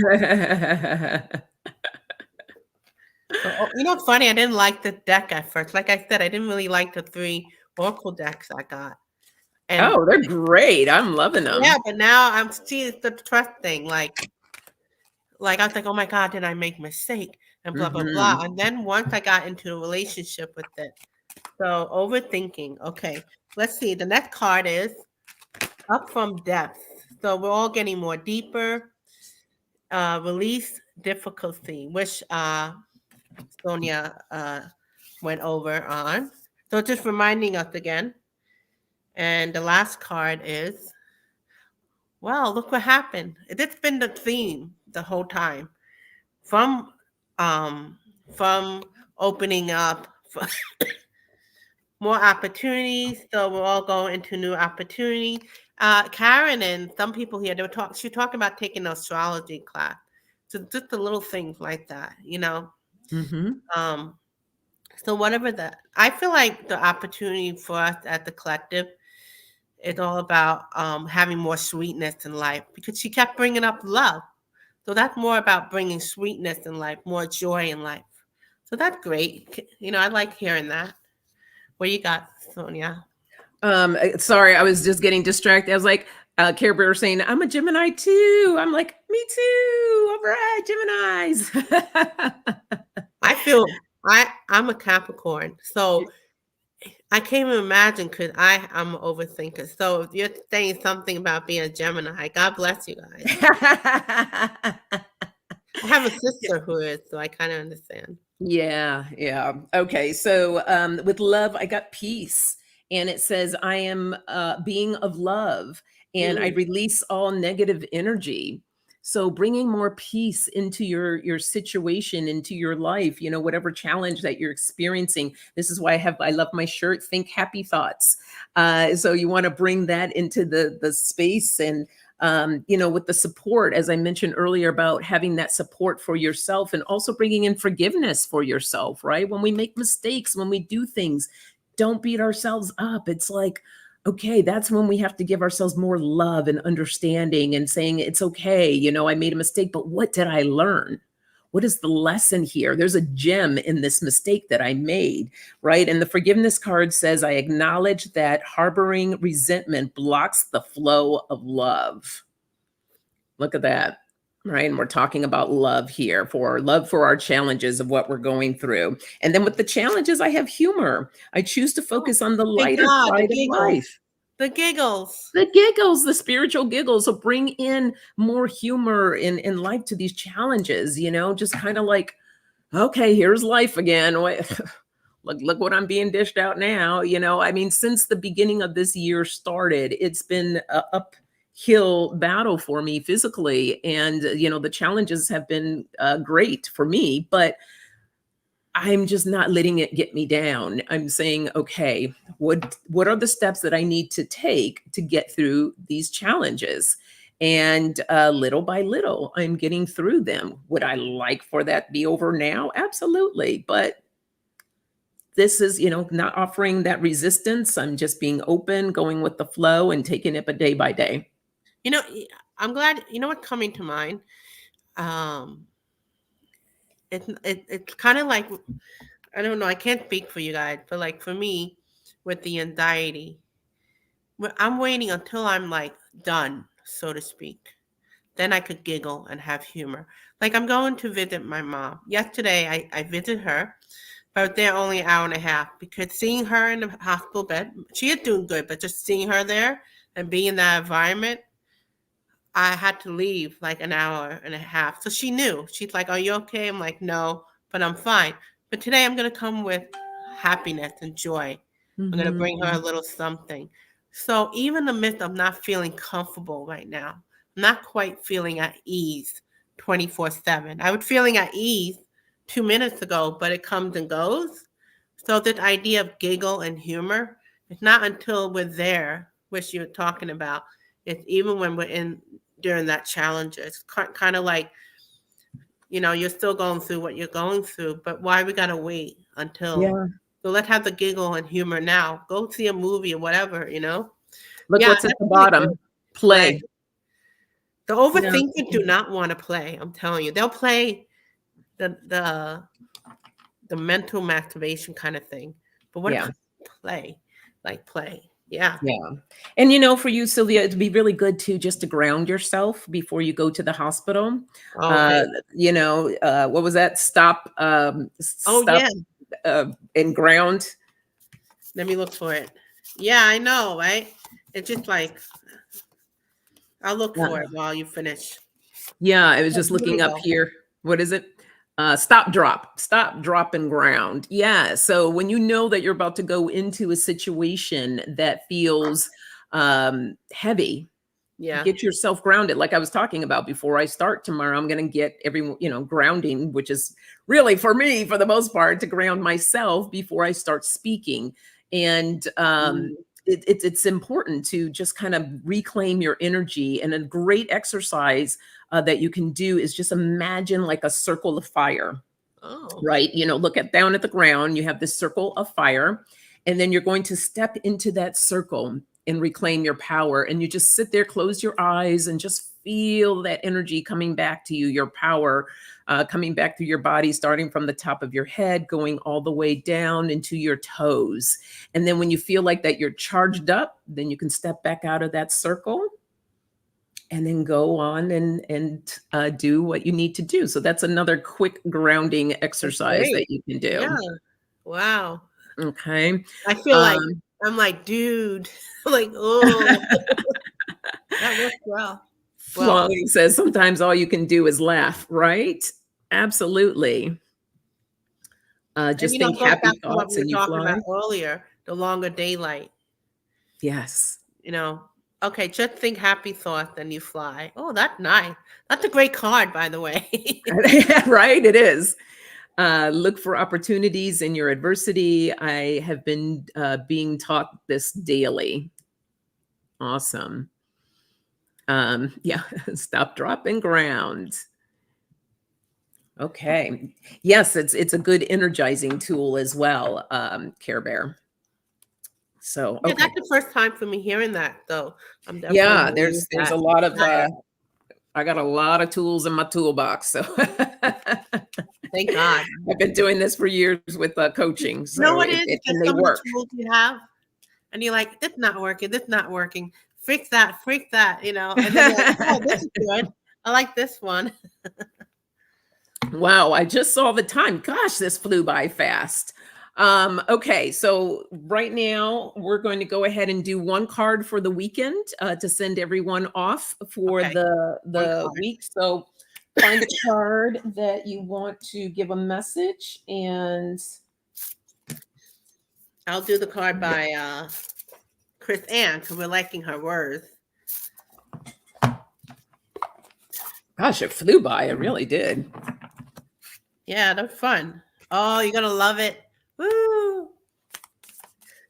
So, funny, I didn't like the deck at first. Like I said, I didn't really like the 3 oracle decks I got. And they're great. I'm loving them. Yeah, but now I'm seeing the trust thing. I was like, oh my God, did I make a mistake? And blah, blah, blah. And then once I got into a relationship with it. So overthinking. Okay, let's see. The next card is Up from Depth. So we're all getting more deeper. Release difficulty, which Sonia went over on. So just reminding us again. And the last card is, well, look what happened. It's been the theme the whole time. From opening up more opportunities. So we're all going into new opportunity. Karen and some people here, she talked about taking an astrology class. So just the little things like that, So whatever I feel like the opportunity for us at the collective is all about having more sweetness in life, because she kept bringing up love. So that's more about bringing sweetness in life, more joy in life. So that's great. I like hearing that. What you got, Sonia? Sorry, I was just getting distracted. I was like, Care Bear saying, I'm a Gemini too. I'm like, me too. All right, Geminis. I I'm a Capricorn, so I can't even imagine because I'm an overthinker. So if you're saying something about being a Gemini, God bless you guys. I have a sister who is, so I kind of understand. Yeah, yeah. Okay, so with love, I got peace, and it says I am being of love, and I release all negative energy. So bringing more peace into your situation, into your life, you know, whatever challenge that you're experiencing. This is why I love my shirt. Think happy thoughts. So you want to bring that into the space and you know, with the support, as I mentioned earlier, about having that support for yourself and also bringing in forgiveness for yourself, right? When we make mistakes, when we do things, don't beat ourselves up. It's like, okay, that's when we have to give ourselves more love and understanding and saying, it's okay, you know, I made a mistake, but what did I learn? What is the lesson here? There's a gem in this mistake that I made, right? And the forgiveness card says, I acknowledge that harboring resentment blocks the flow of love. Look at that, right? And we're talking about love here, for love for our challenges of what we're going through. And then with the challenges, I have humor. I choose to focus on the Thank lighter God, side the of giggles. life. The giggles. The giggles, the spiritual giggles. So bring in more humor in life to these challenges, you know, just kind of like, okay, here's life again. Look what I'm being dished out now. You know, I mean, since the beginning of this year started, it's been a uphill battle for me physically. And, you know, the challenges have been great for me, but I'm just not letting it get me down. I'm saying, okay, what are the steps that I need to take to get through these challenges? And little by little, I'm getting through them. Would I like for that be over now? Absolutely. But this is, you know, not offering that resistance. I'm just being open, going with the flow and taking it day by day. You know, I'm glad. You know what's coming to mind? Um, it's kind of like, I don't know. I can't speak for you guys, but like for me, with the anxiety, I'm waiting until I'm like done, so to speak. Then I could giggle and have humor. Like I'm going to visit my mom. Yesterday, I visited her, but I was there only an hour and a half because seeing her in the hospital bed, she is doing good, but just seeing her there and being in that environment, I had to leave like an hour and a half. So she knew. She's like, "Are you okay?" I'm like, "No, but I'm fine." But today I'm going to come with happiness and joy. I'm going to bring her a little something. So even in the midst of not feeling comfortable right now, I'm not quite feeling at ease 24/7. I was feeling at ease 2 minutes ago, but it comes and goes. So this idea of giggle and humor, it's not until we're there, which you're talking about. It's even when we're in during that challenge. It's kind of like, you know, you're still going through what you're going through, but why we gotta wait until? Yeah. So let's have the giggle and humor now. Go see a movie or whatever, you know. Look Yeah, what's at that's the really bottom. good. Play. The overthinkers do not want to play. I'm telling you, they'll play the mental masturbation kind of thing. But what Yeah. if play, like play? Yeah. Yeah. And, you know, for you, Sylvia, it'd be really good too, just to ground yourself before you go to the hospital. Okay. You know, what was that? Stop, Oh stop, yeah. and ground. Let me look for it. Yeah, I know, right? It's just like I'll look for it while you finish. Yeah. I was Oh, just here we looking up go. here. What is it? Stop, drop, and ground. Yeah. So when you know that you're about to go into a situation that feels heavy, Yeah. get yourself grounded. Like I was talking about, before I start tomorrow, I'm going to get everyone, you know, grounding, which is really for me, for the most part, to ground myself before I start speaking. And it's important to just kind of reclaim your energy. And a great exercise that you can do is just imagine like a circle of fire, Oh. right? You know, look at down at the ground, you have this circle of fire, and then you're going to step into that circle and reclaim your power. And you just sit there, close your eyes, and just feel that energy coming back to you, your power coming back through your body, starting from the top of your head, going all the way down into your toes. And then when you feel like that you're charged up, then you can step back out of that circle and then go on and do what you need to do. So that's another quick grounding exercise Great. that you can do. Yeah. Wow. Okay. I feel like Um, I'm like, dude, like, oh, that works well. Well, Flawley says sometimes all you can do is laugh, right? Absolutely. and Just it think goes back happy to what thoughts we were and you talking about fly. earlier, the longer daylight. Yes. Okay, just think happy thoughts and you fly. Oh, that's nice. That's a great card, by the way. Right? It is. Look for opportunities in your adversity. I have been being taught this daily. Awesome. Yeah, stop, drop, and ground. Okay. Yes, it's a good energizing tool as well, Care Bear. So Yeah, okay. that's the first time for me hearing that, though. I'm definitely Yeah, gonna use there's a that. lot of Higher. I got a lot of tools in my toolbox. So Thank God. I've been doing this for years with coaching. You know So what it is? It's and just they some of the work. tools you have, and you're like, this not working, this not working. Fix that, and then you're like, oh, this is good. I like this one. Wow, I just saw the time. Gosh, this flew by fast. Okay, so right now we're going to go ahead and do one card for the weekend to send everyone off for Okay, one the card. week. So find a card that you want to give a message, and I'll do the card by Chris Ann because we're liking her words. gosh, it flew by. It really did. Yeah, they're fun. Oh, you're gonna love it. Woo!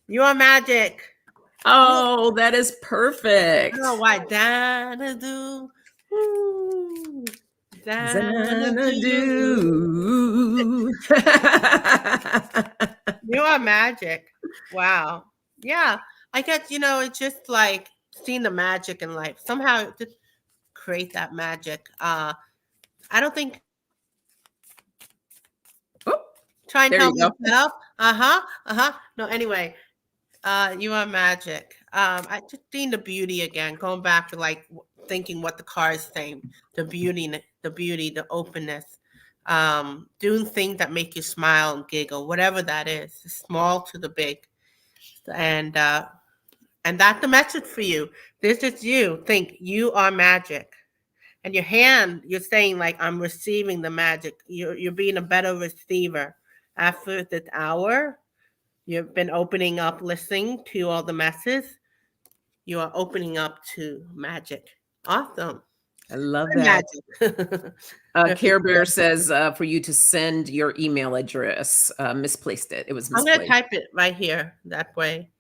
You are magic. Oh, that is I perfect. don't know why. Xanadu. Woo! Xanadu. Xanadu. You are magic. Wow. Yeah. I guess, it's just like seeing the magic in life. Somehow just create that magic. I don't think Oh, try and there tell you me go. yourself. Uh-huh. No, anyway. You are magic. I just seen the beauty again, going back to like thinking what the car is saying, the beauty, the openness, doing things that make you smile and giggle, whatever that is, the small to the big, and that's the message for you. This is you. Think you are magic, and your hand, you're saying like I'm receiving the magic. You're being a better receiver after this hour. You've been opening up, listening to all the messages. You are opening up to magic. Awesome. I love You're that. magic. Care Bear says for you to send your email address. Misplaced it. It was I'm going to misplaced. type it right here that way.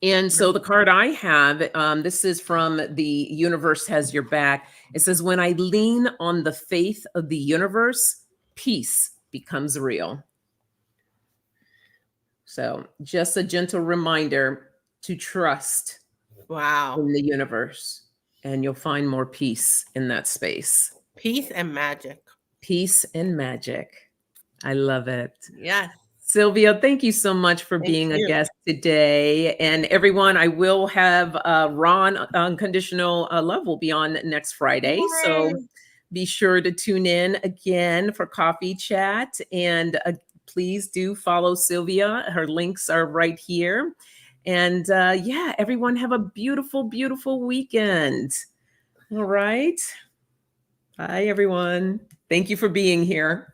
And so the card I have, this is from The Universe Has Your Back. It says, when I lean on the faith of the universe, peace becomes real. So just a gentle reminder to trust Wow. in the universe, and you'll find more peace in that space. Peace and magic. Peace and magic. I love it. Yes. Sylvia, thank you so much for Thank being a you. guest today. And everyone, I will have Ron Unconditional Love will be on next Friday. Yay. So be sure to tune in again for Coffee Chat. And please do follow Sylvia. Her links are right here. And yeah, everyone have a beautiful, beautiful weekend. All right. Bye, everyone. Thank you for being here.